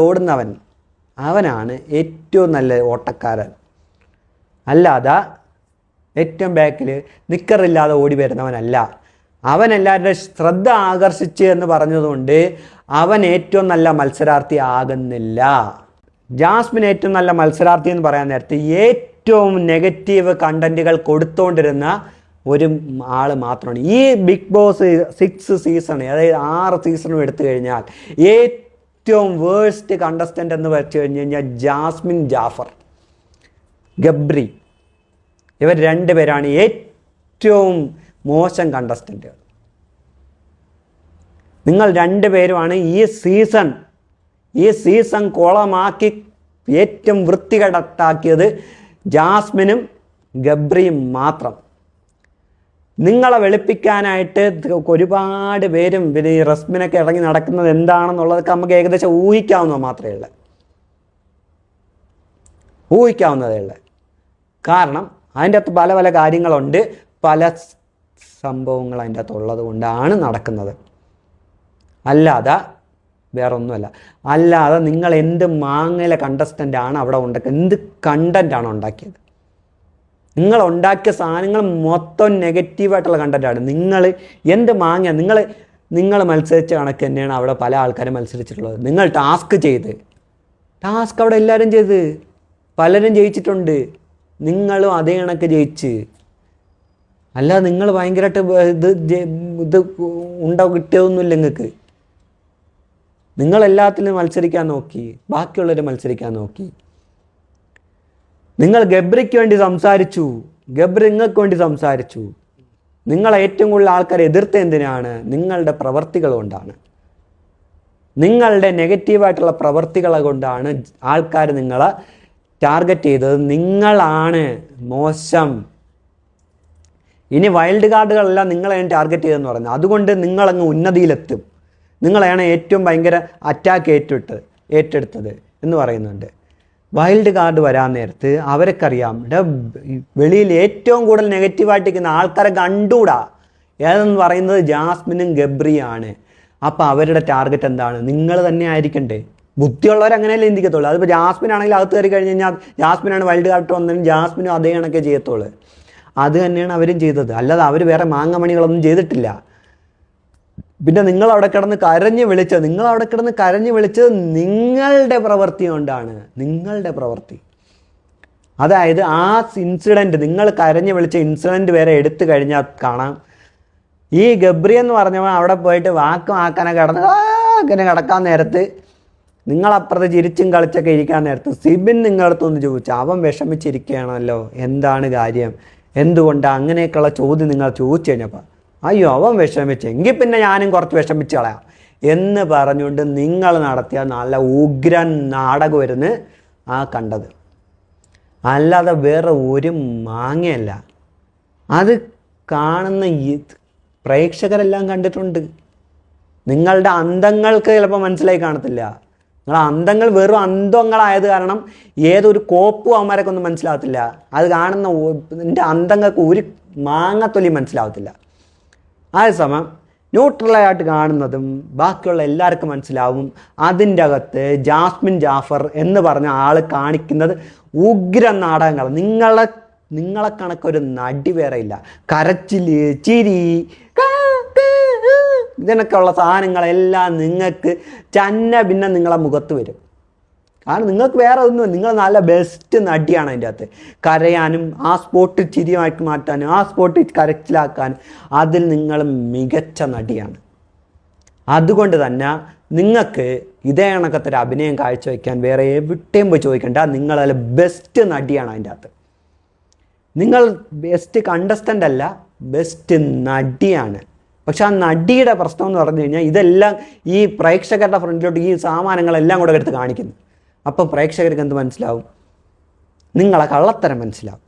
ഓടുന്നവൻ അവനാണ് ഏറ്റവും നല്ല ഓട്ടക്കാരൻ. അല്ലാതെ ഏറ്റവും ബാക്കിൽ നിക്കറില്ലാതെ ഓടി വരുന്നവനല്ല. അവൻ എല്ലാവരുടെ ശ്രദ്ധ ആകർഷിച്ച് എന്ന് പറഞ്ഞതുകൊണ്ട് അവൻ ഏറ്റവും നല്ല മത്സരാർത്ഥി ആകുന്നില്ല. ജാസ്മിൻ ഏറ്റവും നല്ല മത്സരാർത്ഥി എന്ന് പറയാൻ നേരത്തെ ഏറ്റവും നെഗറ്റീവ് കണ്ടന്റുകൾ കൊടുത്തുകൊണ്ടിരുന്ന ഒരു ആൾ മാത്രമാണ്. ഈ ബിഗ് ബോസ് 6 സീസൺ, അതായത് 6 സീസണും എടുത്തു കഴിഞ്ഞാൽ ഏറ്റവും വേഴ്സ്റ്റ് കണ്ടസ്റ്റൻ്റ് എന്ന് വെച്ച് കഴിഞ്ഞ് കഴിഞ്ഞാൽ ജാസ്മിൻ, ജാഫർ, ഗബ്രി, ഇവർ രണ്ടുപേരാണ് ഏറ്റവും മോശം കണ്ടസ്റ്റൻ്റുകൾ. നിങ്ങൾ രണ്ടുപേരുമാണ് ഈ സീസൺ കുളമാക്കി ഏറ്റവും വൃത്തികെട്ടാക്കിയത് ജാസ്മിനും ഗബ്രിയും മാത്രം. നിങ്ങളെ വെളുപ്പിക്കാനായിട്ട് ഒരുപാട് പേരും പിന്നെ ഈ റസ്മിനൊക്കെ ഇറങ്ങി നടക്കുന്നത് എന്താണെന്നുള്ളതൊക്കെ നമുക്ക് ഏകദേശം ഊഹിക്കാവുന്നതേ ഉള്ളൂ. കാരണം അതിൻ്റെ അകത്ത് പല പല കാര്യങ്ങളുണ്ട്, പല സംഭവങ്ങൾ അതിൻ്റെ അകത്ത് ഉള്ളത് കൊണ്ടാണ് നടക്കുന്നത്. അല്ലാതെ വേറൊന്നുമല്ല. അല്ലാതെ നിങ്ങൾ എന്ത് മാങ്ങയിലെ കണ്ടസ്റ്റൻ്റാണ് അവിടെ ഉണ്ടാക്കിയത്, എന്ത് കണ്ടൻ്റാണ് ഉണ്ടാക്കിയത്? നിങ്ങൾ ഉണ്ടാക്കിയ സാധനങ്ങൾ മൊത്തം നെഗറ്റീവായിട്ടുള്ള കണ്ടൻ്റാണ്. നിങ്ങൾ എന്ത് മാങ്ങ, നിങ്ങൾ മത്സരിച്ച കണക്ക് തന്നെയാണ് അവിടെ പല ആൾക്കാരും മത്സരിച്ചിട്ടുള്ളത്. നിങ്ങൾ ടാസ്ക് അവിടെ എല്ലാവരും ചെയ്ത്, പലരും ജയിച്ചിട്ടുണ്ട്, നിങ്ങളും അതേ കണക്ക് ജയിച്ച്. അല്ലാതെ നിങ്ങൾ ഭയങ്കരമായിട്ട് ഇത് കിട്ടിയതൊന്നുമില്ല നിങ്ങൾക്ക്. നിങ്ങളെല്ലാത്തിലും മത്സരിക്കാൻ നോക്കി, ബാക്കിയുള്ളവർ മത്സരിക്കാൻ നോക്കി. നിങ്ങൾ ഗബ്രിക്ക് വേണ്ടി സംസാരിച്ചു, ഗബ്രി നിങ്ങൾക്ക് വേണ്ടി സംസാരിച്ചു. നിങ്ങളെ ഏറ്റവും കൂടുതൽ ആൾക്കാർ എതിർത്ത എന്തിനാണ്? നിങ്ങളുടെ പ്രവർത്തികൾ കൊണ്ടാണ്. നിങ്ങളുടെ നെഗറ്റീവായിട്ടുള്ള പ്രവർത്തികൾ കൊണ്ടാണ് ആൾക്കാർ നിങ്ങളെ ടാർഗറ്റ് ചെയ്തത്. നിങ്ങളാണ് മോശം. ഇനി വൈൽഡ് കാർഡുകളെല്ലാം നിങ്ങളെയാണ് ടാർഗറ്റ് ചെയ്തതെന്ന് പറഞ്ഞു. അതുകൊണ്ട് നിങ്ങളങ്ങ് ഉന്നതിയിലെത്തും. നിങ്ങളെയാണ് ഏറ്റവും ഭയങ്കര അറ്റാക്ക് ഏറ്റെടുത്തത് എന്ന് പറയുന്നുണ്ട്. വൈൽഡ് കാർഡ് വരാൻ നേരത്ത് അവർക്കറിയാം വെളിയിൽ ഏറ്റവും കൂടുതൽ നെഗറ്റീവായിട്ടിരിക്കുന്ന ആൾക്കാരെ കണ്ടുകൂടാ. ഏതെന്ന് പറയുന്നത് ജാസ്മിനും ഗബ്രിയാണ്. അപ്പോൾ അവരുടെ ടാർഗറ്റ് എന്താണ്? നിങ്ങൾ തന്നെ ആയിരിക്കണ്ടേ. ബുദ്ധിയുള്ളവർ അങ്ങനെയല്ലേ ചിന്തിക്കത്തുള്ളൂ. അതിപ്പോൾ ജാസ്മിൻ ആണെങ്കിൽ അകത്ത് കയറി കഴിഞ്ഞ് കഴിഞ്ഞാൽ ജാസ്മിനാണ് വൈൽഡ് കാർഡ് വന്നതിനും ജാസ്മിനും അതേ കണക്കെ ചെയ്യത്തുള്ളൂ. അത് തന്നെയാണ് അവരും ചെയ്തത്. അല്ലാതെ അവർ വേറെ മാങ്ങമണികളൊന്നും ചെയ്തിട്ടില്ല. പിന്നെ നിങ്ങളവിടെ കിടന്ന് കരഞ്ഞ് വിളിച്ചത് നിങ്ങളുടെ പ്രവൃത്തി കൊണ്ടാണ്. നിങ്ങളുടെ പ്രവൃത്തി, അതായത് ആ ഇൻസിഡൻറ്റ്, നിങ്ങൾ കരഞ്ഞ് വിളിച്ച ഇൻസിഡൻറ്റ് വരെ എടുത്തു കഴിഞ്ഞാൽ കാണാം. ഈ ഗബ്രി എന്ന് പറഞ്ഞവൻ അവിടെ പോയിട്ട് വാക്കനെ അങ്ങനെ കിടക്കാൻ നേരത്ത്, നിങ്ങളപ്പുറത്ത് ചിരിച്ചും കളിച്ചൊക്കെ ഇരിക്കാൻ നേരത്ത് സിബിൻ നിങ്ങളടുത്തൊന്ന് ചോദിച്ചു. അവൻ വിഷമിച്ചിരിക്കുകയാണല്ലോ, എന്താണ് കാര്യം, എന്തുകൊണ്ടാണ് അങ്ങനെയൊക്കെയുള്ള ചോദ്യം നിങ്ങൾ ചോദിച്ചു കഴിഞ്ഞപ്പോൾ, അയ്യോ അവൻ വിഷമിച്ചെങ്കിൽ പിന്നെ ഞാനും കുറച്ച് വിഷമിച്ച് കളയാം എന്ന് പറഞ്ഞുകൊണ്ട് നിങ്ങൾ നടത്തിയ നല്ല ഉഗ്രൻ നാടകമായിരുന്നു ആ കണ്ടത്. അല്ലാതെ വേറെ ഒരു മാങ്ങയല്ല. അത് കാണുന്ന ഈ പ്രേക്ഷകരെല്ലാം കണ്ടിട്ടുണ്ട്. നിങ്ങളുടെ അന്തങ്ങൾക്ക് ചിലപ്പോൾ മനസ്സിലായി കാണത്തില്ല. നിങ്ങളെ അന്തങ്ങൾ വെറും അന്തങ്ങളായത് കാരണം ഏതൊരു കോപ്പും അവന്മാരൊക്കെ ഒന്നും മനസ്സിലാകത്തില്ല. അത് കാണുന്ന എൻ്റെ അന്തങ്ങൾക്ക് ഒരു മാങ്ങത്തൊലി മനസ്സിലാകത്തില്ല. അതേസമയം ന്യൂട്രലായിട്ട് കാണുന്നതും ബാക്കിയുള്ള എല്ലാവർക്കും മനസ്സിലാവും. അതിൻ്റെ അകത്ത് ജാസ്മിൻ ജാഫർ എന്ന് പറഞ്ഞ ആൾ കാണിക്കുന്നത് ഉഗ്ര നാടകങ്ങൾ. നിങ്ങളെ കണക്കൊരു നടി വേറെ ഇല്ല. കരച്ചിൽ, ചിരി, ഇതിനൊക്കെയുള്ള സാധനങ്ങളെല്ലാം നിങ്ങൾക്ക് പിന്നെ നിങ്ങളെ മുഖത്ത് വരും. കാരണം നിങ്ങൾക്ക് വേറെ ഒന്നും, നിങ്ങൾ നല്ല ബെസ്റ്റ് നടിയാണ് അതിൻ്റെ അകത്ത്. കരയാനും ആ സ്പോട്ടിൽ ചിരിയാക്കി മാറ്റാനും ആ സ്പോട്ടിൽ കരച്ചിലാക്കാനും അതിൽ നിങ്ങൾ മികച്ച നടിയാണ്. അതുകൊണ്ട് തന്നെ നിങ്ങൾക്ക് ഇതേ കണക്കത്തൊരു അഭിനയം കാഴ്ചവെക്കാൻ വേറെ എവിടെയും പോയി ചോദിക്കേണ്ട. നിങ്ങളതിൽ ബെസ്റ്റ് നടിയാണ് അതിൻ്റെ അകത്ത്. നിങ്ങൾ ബെസ്റ്റ് കണ്ടസ്റ്റൻ്റ് അല്ല, ബെസ്റ്റ് നടിയാണ്. പക്ഷെ ആ നടിയുടെ പ്രശ്നം എന്ന് പറഞ്ഞു കഴിഞ്ഞാൽ ഇതെല്ലാം ഈ പ്രേക്ഷകരുടെ ഫ്രണ്ടിലോട്ട് ഈ സാമാനങ്ങളെല്ലാം കൂടെ എടുത്ത് കാണിക്കുന്നു. അപ്പം പ്രേക്ഷകർക്ക് എന്ത് മനസ്സിലാവും? നിങ്ങളെ കള്ളത്തരം മനസ്സിലാവും.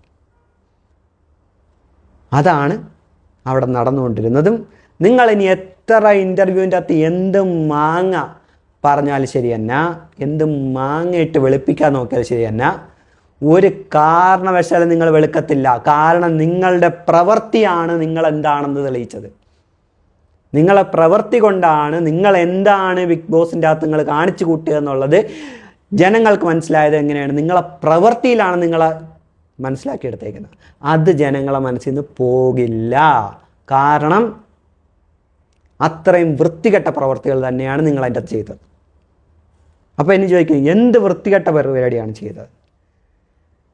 അതാണ് അവിടെ നടന്നുകൊണ്ടിരുന്നതും. നിങ്ങളിനി എത്ര ഇൻ്റർവ്യൂവിൻ്റെ അകത്ത് എന്ത് മാങ്ങ പറഞ്ഞാലും ശരി തന്നെ, എന്ത് മാങ്ങയിട്ട് വെളുപ്പിക്കാൻ നോക്കിയാലും ശരി തന്നെ, ഒരു കാരണവശാലും നിങ്ങൾ വെളുക്കത്തില്ല. കാരണം നിങ്ങളുടെ പ്രവൃത്തിയാണ് നിങ്ങൾ എന്താണെന്ന് തെളിയിച്ചത്. നിങ്ങളെ പ്രവൃത്തി കൊണ്ടാണ് നിങ്ങൾ എന്താണ് ബിഗ് ബോസിൻ്റെ അകത്ത് നിങ്ങൾ കാണിച്ചു കൂട്ടുക എന്നുള്ളത് ജനങ്ങൾക്ക് മനസ്സിലായത് എങ്ങനെയാണ്? നിങ്ങളെ പ്രവൃത്തിയിലാണ് നിങ്ങളെ മനസ്സിലാക്കിയെടുത്തേക്കുന്നത്. അത് ജനങ്ങളെ മനസ്സിൽ നിന്ന് പോകില്ല. കാരണം അത്രയും വൃത്തികെട്ട പ്രവൃത്തികൾ തന്നെയാണ് നിങ്ങൾ അതിൻ്റെ അകത്ത് ചെയ്തത്. അപ്പോൾ ഇനി ചോദിക്കും, എന്ത് വൃത്തികെട്ട പരിപാടിയാണ് ചെയ്തത്?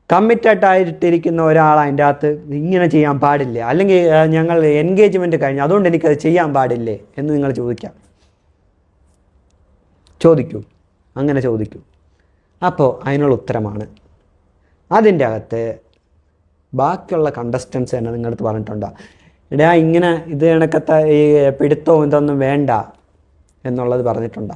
കമ്മിറ്റഡ് ആയിട്ടിരിക്കുന്ന ഒരാൾ അതിൻ്റെ അകത്ത് ഇങ്ങനെ ചെയ്യാൻ പാടില്ലേ, അല്ലെങ്കിൽ ഞങ്ങൾ എൻഗേജ്മെൻറ്റ് കഴിഞ്ഞു അതുകൊണ്ട് എനിക്കത് ചെയ്യാൻ പാടില്ലേ എന്ന് നിങ്ങൾ ചോദിക്കൂ. അങ്ങനെ ചോദിക്കൂ. അപ്പോൾ അതിനുള്ള ഉത്തരമാണ് അതിൻ്റെ അകത്ത് ബാക്കിയുള്ള കണ്ടസ്റ്റൻസ് തന്നെ നിങ്ങളുടെ അടുത്ത് പറഞ്ഞിട്ടുണ്ടോ, ഇടാ ഇങ്ങനെ ഇത് കണക്കത്തെ ഈ പിടുത്തവും ഇതൊന്നും വേണ്ട എന്നുള്ളത് പറഞ്ഞിട്ടുണ്ട്.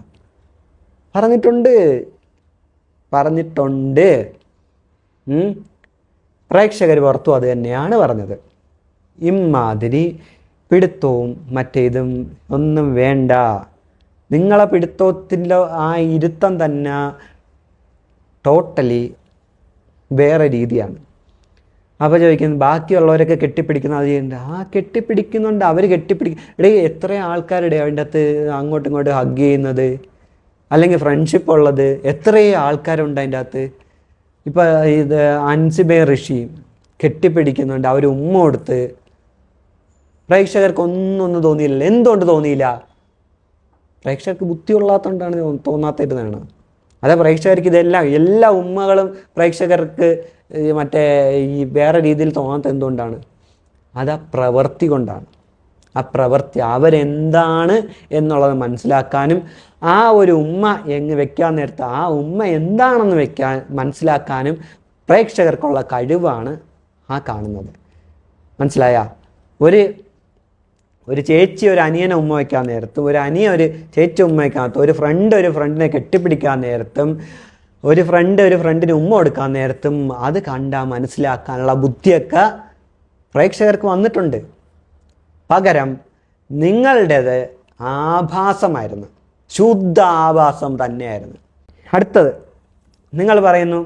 പ്രേക്ഷകർ പുറത്തും അത് തന്നെയാണ് പറഞ്ഞത്. ഇമ്മാതിരി പിടുത്തവും മറ്റേതും ഒന്നും വേണ്ട. നിങ്ങളെ പിടുത്തത്തിൻ്റെ ആ ഇരുത്തം തന്നെ ടോട്ടലി വേറെ രീതിയാണ്. അപ്പോൾ ചോദിക്കുന്നത് ബാക്കിയുള്ളവരൊക്കെ കെട്ടിപ്പിടിക്കുന്ന അത് ചെയ്യുന്നുണ്ട്. ആ കെട്ടിപ്പിടിക്കുന്നുണ്ട്, അവർ എത്ര ആൾക്കാരുടെ അതിൻ്റെ അകത്ത് അങ്ങോട്ടും ഇങ്ങോട്ടും ഹഗ് ചെയ്യുന്നത് അല്ലെങ്കിൽ ഫ്രണ്ട്ഷിപ്പ് ഉള്ളത് എത്രയും ആൾക്കാരുണ്ട് അതിൻ്റെ അകത്ത്. ഇപ്പോൾ ഇത് അൻസിബെ ഋഷി കെട്ടിപ്പിടിക്കുന്നുണ്ട്, അവർ ഉമ്മ കൊടുത്ത്. പ്രേക്ഷകർക്ക് ഒന്നും തോന്നിയില്ല. എന്തുകൊണ്ട് തോന്നിയില്ല? പ്രേക്ഷകർക്ക് ബുദ്ധിയുള്ളതുകൊണ്ടാണ് തോന്നാത്തതാണ്. അതെ, പ്രേക്ഷകർക്ക് ഇതെല്ലാം എല്ലാ ഉമ്മകളും പ്രേക്ഷകർക്ക് മറ്റേ ഈ വേറെ രീതിയിൽ തോന്നാത്ത എന്തുകൊണ്ടാണ്? അത് ആ പ്രവൃത്തി കൊണ്ടാണ്. ആ പ്രവൃത്തി അവരെന്താണ് എന്നുള്ളത് മനസ്സിലാക്കാനും ആ ഒരു ഉമ്മ വെക്കാൻ നേരത്ത് ആ ഉമ്മ എന്താണെന്ന് മനസ്സിലാക്കാനും പ്രേക്ഷകർക്കുള്ള കഴിവാണ് ആ കാണുന്നത്. മനസ്സിലായ? ഒരു ചേച്ചി ഒരു അനിയനെ ഉമ്മ വയ്ക്കാൻ നേരത്തും, ഒരു അനിയൻ ഒരു ചേച്ചി ഉമ്മ വയ്ക്കാൻ നേരത്തും, ഒരു ഫ്രണ്ടിനെ കെട്ടിപ്പിടിക്കാൻ നേരത്തും, ഒരു ഫ്രണ്ടിന് ഉമ്മ കൊടുക്കാൻ നേരത്തും അത് കണ്ടാൽ മനസ്സിലാക്കാനുള്ള ബുദ്ധിയൊക്കെ പ്രേക്ഷകർക്ക് വന്നിട്ടുണ്ട്. പകരം നിങ്ങളുടേത് ആഭാസമായിരുന്നു, ശുദ്ധ ആഭാസം തന്നെയായിരുന്നു. അടുത്തത് നിങ്ങൾ പറയുന്നു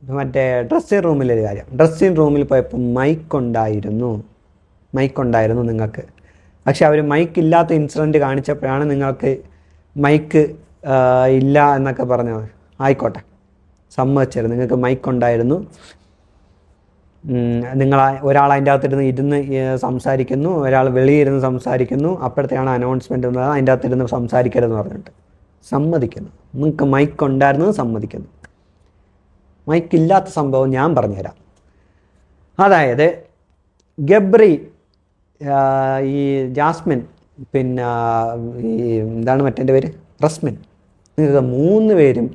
മറ്റേ ഡ്രസ്സിങ് റൂമിലൊരു കാര്യം. ഡ്രസ്സിങ് റൂമിൽ പോയപ്പോൾ മൈക്കുണ്ടായിരുന്നു നിങ്ങൾക്ക്. പക്ഷെ അവർ മൈക്ക് ഇല്ലാത്ത ഇൻസിഡൻറ്റ് കാണിച്ചപ്പോഴാണ് നിങ്ങൾക്ക് മൈക്ക് ഇല്ല എന്നൊക്കെ പറഞ്ഞത്. ആയിക്കോട്ടെ, സമ്മതിച്ചായിരുന്നു, നിങ്ങൾക്ക് മൈക്കുണ്ടായിരുന്നു. നിങ്ങൾ ഒരാൾ അതിൻ്റെ അകത്തിരുന്ന് സംസാരിക്കുന്നു, ഒരാൾ വെളിയിരുന്ന് സംസാരിക്കുന്നു. അപ്പോഴത്തെയാണ് അനൗൺസ്മെൻറ്റ് വന്നത് അതിൻ്റെ അകത്തിരുന്ന് സംസാരിക്കരുതെന്ന് പറഞ്ഞിട്ട്. സമ്മതിക്കുന്നു, നിങ്ങൾക്ക് മൈക്കുണ്ടായിരുന്നത് സമ്മതിക്കുന്നു. മൈക്കില്ലാത്ത സംഭവം ഞാൻ പറഞ്ഞുതരാം. അതായത് ഗബ്രി, ഈ ജാസ്മിൻ, പിന്നെ ഈ എന്താണ് മറ്റേ പേര്, റസ്മിൻ, നിങ്ങൾക്ക് 3 പേരും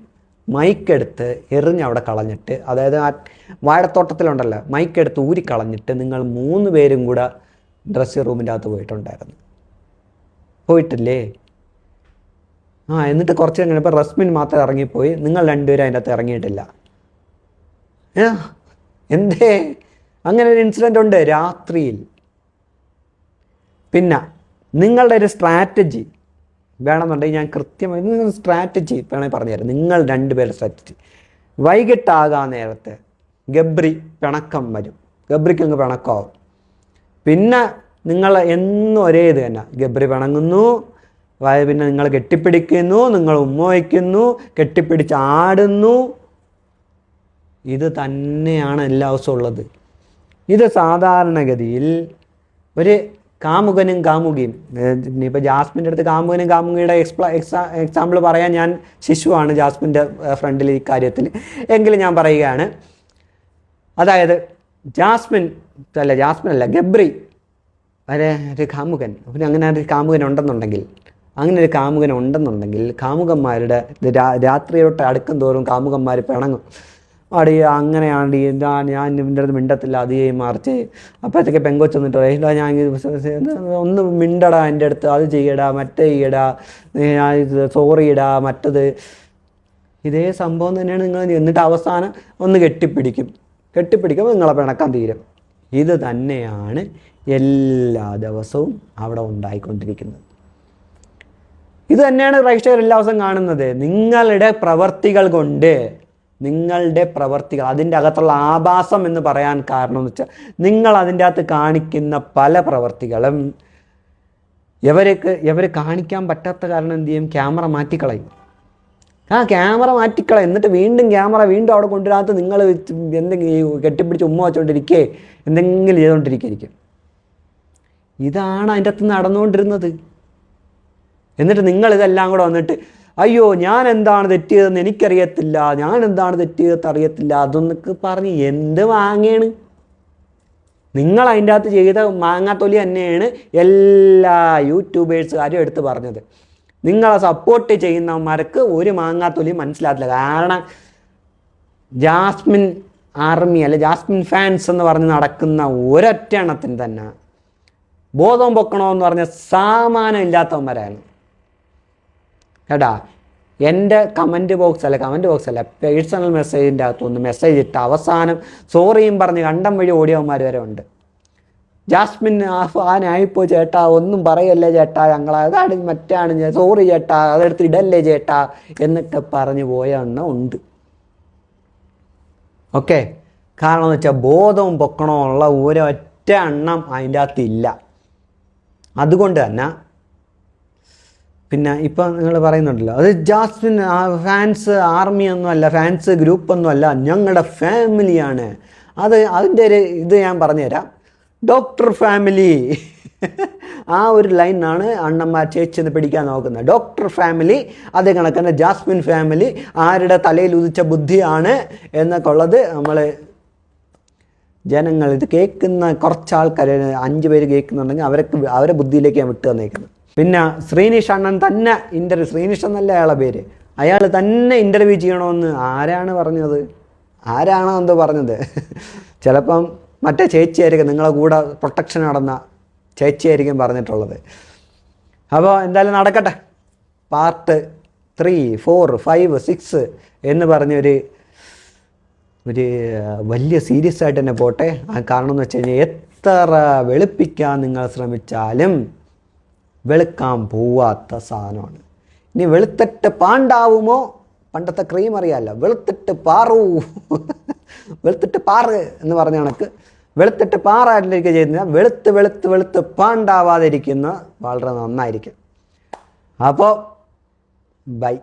മൈക്കെടുത്ത് എറിഞ്ഞവിടെ കളഞ്ഞിട്ട്, അതായത് ആ വാഴത്തോട്ടത്തിലുണ്ടല്ലോ, മൈക്കെടുത്ത് ഊരിക്കളഞ്ഞിട്ട് നിങ്ങൾ 3 പേരും കൂടെ ഡ്രസ്സിംഗ് റൂമിൻ്റെ അകത്ത് പോയിട്ടുണ്ടായിരുന്നു. പോയിട്ടില്ലേ? എന്നിട്ട് കുറച്ച് കഴിഞ്ഞപ്പോൾ റസ്മിൻ മാത്രം ഇറങ്ങിപ്പോയി, നിങ്ങൾ 2 പേരും അതിൻ്റെ അകത്ത് ഇറങ്ങിയിട്ടില്ല. എന്തേ? അങ്ങനെ ഒരു ഇൻസിഡൻ്റ് ഉണ്ട് രാത്രിയിൽ. പിന്നെ നിങ്ങളുടെ ഒരു സ്ട്രാറ്റജി വേണമെന്നുണ്ടെങ്കിൽ ഞാൻ കൃത്യമായി സ്ട്രാറ്റജി വേണമെങ്കിൽ പറഞ്ഞുതരാം. നിങ്ങൾ 2 പേരുടെ സ്ട്രാറ്റജി. വൈകിട്ടാകാൻ നേരത്തെ ഗബ്രി പിണക്കം വരും, ഗബ്രിക്ക് അങ്ങ് പിണക്കമാവും. പിന്നെ നിങ്ങൾ എന്നും ഒരേ ഇത് തന്നെ, ഗബ്രി പിണങ്ങുന്നു, പിന്നെ നിങ്ങൾ കെട്ടിപ്പിടിക്കുന്നു, നിങ്ങൾ ഉമ്മ വയ്ക്കുന്നു, കെട്ടിപ്പിടിച്ച് ആടുന്നു. ഇത് തന്നെയാണ് എല്ലാ ദിവസവും ഉള്ളത്. ഇത് സാധാരണഗതിയിൽ ഒരു കാമുകനും കാമുകിയും, ഇനിയിപ്പോൾ ജാസ്മിൻ്റെ അടുത്ത് കാമുകനും കാമുകിയുടെ എക്സാമ്പിൾ പറയാൻ ഞാൻ ശിശുവാണ് ജാസ്മിൻ്റെ ഫ്രണ്ടിൽ ഈ കാര്യത്തിൽ. എങ്കിലും ഞാൻ പറയുകയാണ്, അതായത് ജാസ്മിനല്ല ഗബ്രി ഒരു കാമുകൻ, പിന്നെ അങ്ങനെ ഒരു കാമുകൻ ഉണ്ടെന്നുണ്ടെങ്കിൽ കാമുകന്മാരുടെ രാത്രിയോട്ട് അടുക്കും തോറും കാമുകന്മാർ പിണങ്ങും. അടി അങ്ങനെയാണ് ഞാൻ ഇവൻ്റെ അടുത്ത് മിണ്ടത്തില്ല, അതേ മറിച്ച്. അപ്പോഴത്തേക്ക് പെങ്കൊച്ച് വന്നിട്ട് പറയില്ല, ഞാൻ ഒന്ന് മിണ്ടടാ എൻ്റെ അടുത്ത്, അത് ചെയ്യടാ, മറ്റേ ചെയ്യടാ, സോറി ഇടാ, മറ്റത്. ഇതേ സംഭവം തന്നെയാണ് നിങ്ങൾ. എന്നിട്ട് അവസാനം ഒന്ന് കെട്ടിപ്പിടിക്കുമ്പോൾ നിങ്ങളെ പിണക്കാൻ തീരും. ഇത് തന്നെയാണ് എല്ലാ ദിവസവും അവിടെ ഉണ്ടായിക്കൊണ്ടിരിക്കുന്നത്. ഇത് തന്നെയാണ് പ്രേക്ഷകർ എല്ലാ ദിവസവും കാണുന്നത്. നിങ്ങളുടെ പ്രവർത്തികൾ, അതിൻ്റെ അകത്തുള്ള ആഭാസം എന്ന് പറയാൻ കാരണം എന്ന് വെച്ചാൽ, നിങ്ങൾ അതിൻ്റെ അകത്ത് കാണിക്കുന്ന പല പ്രവർത്തികളും ഇവർ കാണിക്കാൻ പറ്റാത്ത കാരണം എന്ത് ചെയ്യും? ക്യാമറ മാറ്റിക്കളയും. ക്യാമറ മാറ്റിക്കളയും. എന്നിട്ട് വീണ്ടും അവിടെ കൊണ്ടുവരാത്ത നിങ്ങൾ എന്തെങ്കിലും കെട്ടിപ്പിടിച്ച് ഉമ്മ വെച്ചുകൊണ്ടിരിക്കേ, എന്തെങ്കിലും ചെയ്തുകൊണ്ടിരിക്കും. ഇതാണ് അതിൻ്റെ അകത്ത് നടന്നുകൊണ്ടിരുന്നത്. എന്നിട്ട് നിങ്ങളിതെല്ലാം കൂടെ വന്നിട്ട്, അയ്യോ ഞാൻ എന്താണ് തെറ്റിയതെന്ന് എനിക്കറിയത്തില്ല, ഞാൻ എന്താണ് തെറ്റിയതെന്ന് അറിയത്തില്ല, അതൊന്നൊക്കെ പറഞ്ഞ് എന്ത് മാങ്ങയാണ് നിങ്ങൾ അതിൻ്റെ അകത്ത് ചെയ്ത മാങ്ങാത്തൊലി തന്നെയാണ് എല്ലാ യൂട്യൂബേഴ്സുകാരും എടുത്ത് പറഞ്ഞത്. നിങ്ങളെ സപ്പോർട്ട് ചെയ്യുന്നവന്മാർക്ക് ഒരു മാങ്ങാത്തൊലി മനസ്സിലാത്തില്ല. കാരണം ജാസ്മിൻ ആർമി അല്ലെ ജാസ്മിൻ ഫാൻസ് എന്ന് പറഞ്ഞ് നടക്കുന്ന ഒരൊറ്റ എണ്ണത്തിന് തന്നെ ബോധം പൊക്കണമെന്ന് പറഞ്ഞ സാമാനം ഇല്ലാത്തവന്മാരാണ് കേട്ടാ. എൻ്റെ കമൻറ്റ് ബോക്സ് അല്ല പേഴ്സണൽ മെസ്സേജിൻ്റെ അകത്തൊന്ന് മെസ്സേജ് ഇട്ട് അവസാനം സോറിയും പറഞ്ഞ് കണ്ടം വഴി ഓടിയവന്മാർ വരെ ഉണ്ട്. ജാസ്മിൻ ആനായിപ്പോ ചേട്ടാ, ഒന്നും പറയല്ലേ ചേട്ടാ, അതാണ് മറ്റാണ്, സോറി ചേട്ടാ, അതെടുത്ത് ഇടല്ലേ ചേട്ടാ എന്നൊക്കെ പറഞ്ഞ് പോയ എണ്ണം ഉണ്ട്. ഓക്കെ, കാരണം എന്ന് വെച്ചാൽ ബോധവും പൊക്കണമുള്ള ഒരൊറ്റ എണ്ണം അതിൻ്റെ അകത്തില്ല. അതുകൊണ്ട് തന്നെ പിന്നെ ഇപ്പം നിങ്ങൾ പറയുന്നുണ്ടല്ലോ, അത് ജാസ്മിൻ ഫാൻസ് ആർമിയൊന്നുമല്ല, ഫാൻസ് ഗ്രൂപ്പൊന്നുമല്ല, ഞങ്ങളുടെ ഫാമിലിയാണ്. അതിൻ്റെ ഒരു ഇത് ഞാൻ പറഞ്ഞുതരാം. ഡോക്ടർ ഫാമിലി ആ ഒരു ലൈനാണ് അണ്ണന്മാർ ചേച്ചിന്ന് പിടിക്കാൻ നോക്കുന്നത്. ഡോക്ടർ ഫാമിലി, അതേ കണക്കന്നെ ജാസ്മിൻ ഫാമിലി, ആരുടെ തലയിൽ ഉദിച്ച ബുദ്ധിയാണ് എന്നൊക്കെ ഉള്ളത് നമ്മൾ ജനങ്ങൾ ഇത് കേൾക്കുന്ന കുറച്ച് ആൾക്കാർ 5 പേര് കേൾക്കുന്നുണ്ടെങ്കിൽ അവരെ ബുദ്ധിയിലേക്ക് ഞാൻ വിട്ടു തന്നേക്കുന്നത്. പിന്നെ ശ്രീനിഷ് അണ്ണൻ തന്നെ ശ്രീനിഷ് എന്നല്ല അയാളെ പേര്, അയാൾ തന്നെ ഇൻ്റർവ്യൂ ചെയ്യണമെന്ന് ആരാണ് പറഞ്ഞത്? ആരാണോ എന്തോ പറഞ്ഞത്, ചിലപ്പം മറ്റേ ചേച്ചിയായിരിക്കും, നിങ്ങളെ കൂടെ പ്രൊട്ടക്ഷൻ നടന്ന ചേച്ചിയായിരിക്കും പറഞ്ഞിട്ടുള്ളത്. അപ്പോൾ എന്തായാലും നടക്കട്ടെ. പാർട്ട് 3, 4, 5, 6 എന്ന് പറഞ്ഞൊരു വലിയ സീരിയസ് ആയിട്ട് തന്നെ പോട്ടെ. കാരണം എന്ന് വെച്ച് കഴിഞ്ഞാൽ എത്ര വെളുപ്പിക്കാൻ നിങ്ങൾ ശ്രമിച്ചാലും വെളുക്കാൻ പോവാത്ത സാധനമാണ്. ഇനി വെളുത്തിട്ട് പാണ്ടാവുമോ? പണ്ടത്തെ ക്രീം അറിയാമല്ലോ, വെളുത്തിട്ട് പാറൂ വെളുത്തിട്ട് പാറ് എന്ന് പറഞ്ഞ കണക്ക് വെളുത്തിട്ട് പാറായിട്ടിരിക്കുക ചെയ്യുന്ന വെളുത്ത് വെളുത്ത് വെളുത്ത് പാണ്ടാവാതിരിക്കുന്ന വളരെ നന്നായിരിക്കും. അപ്പോൾ ബൈ.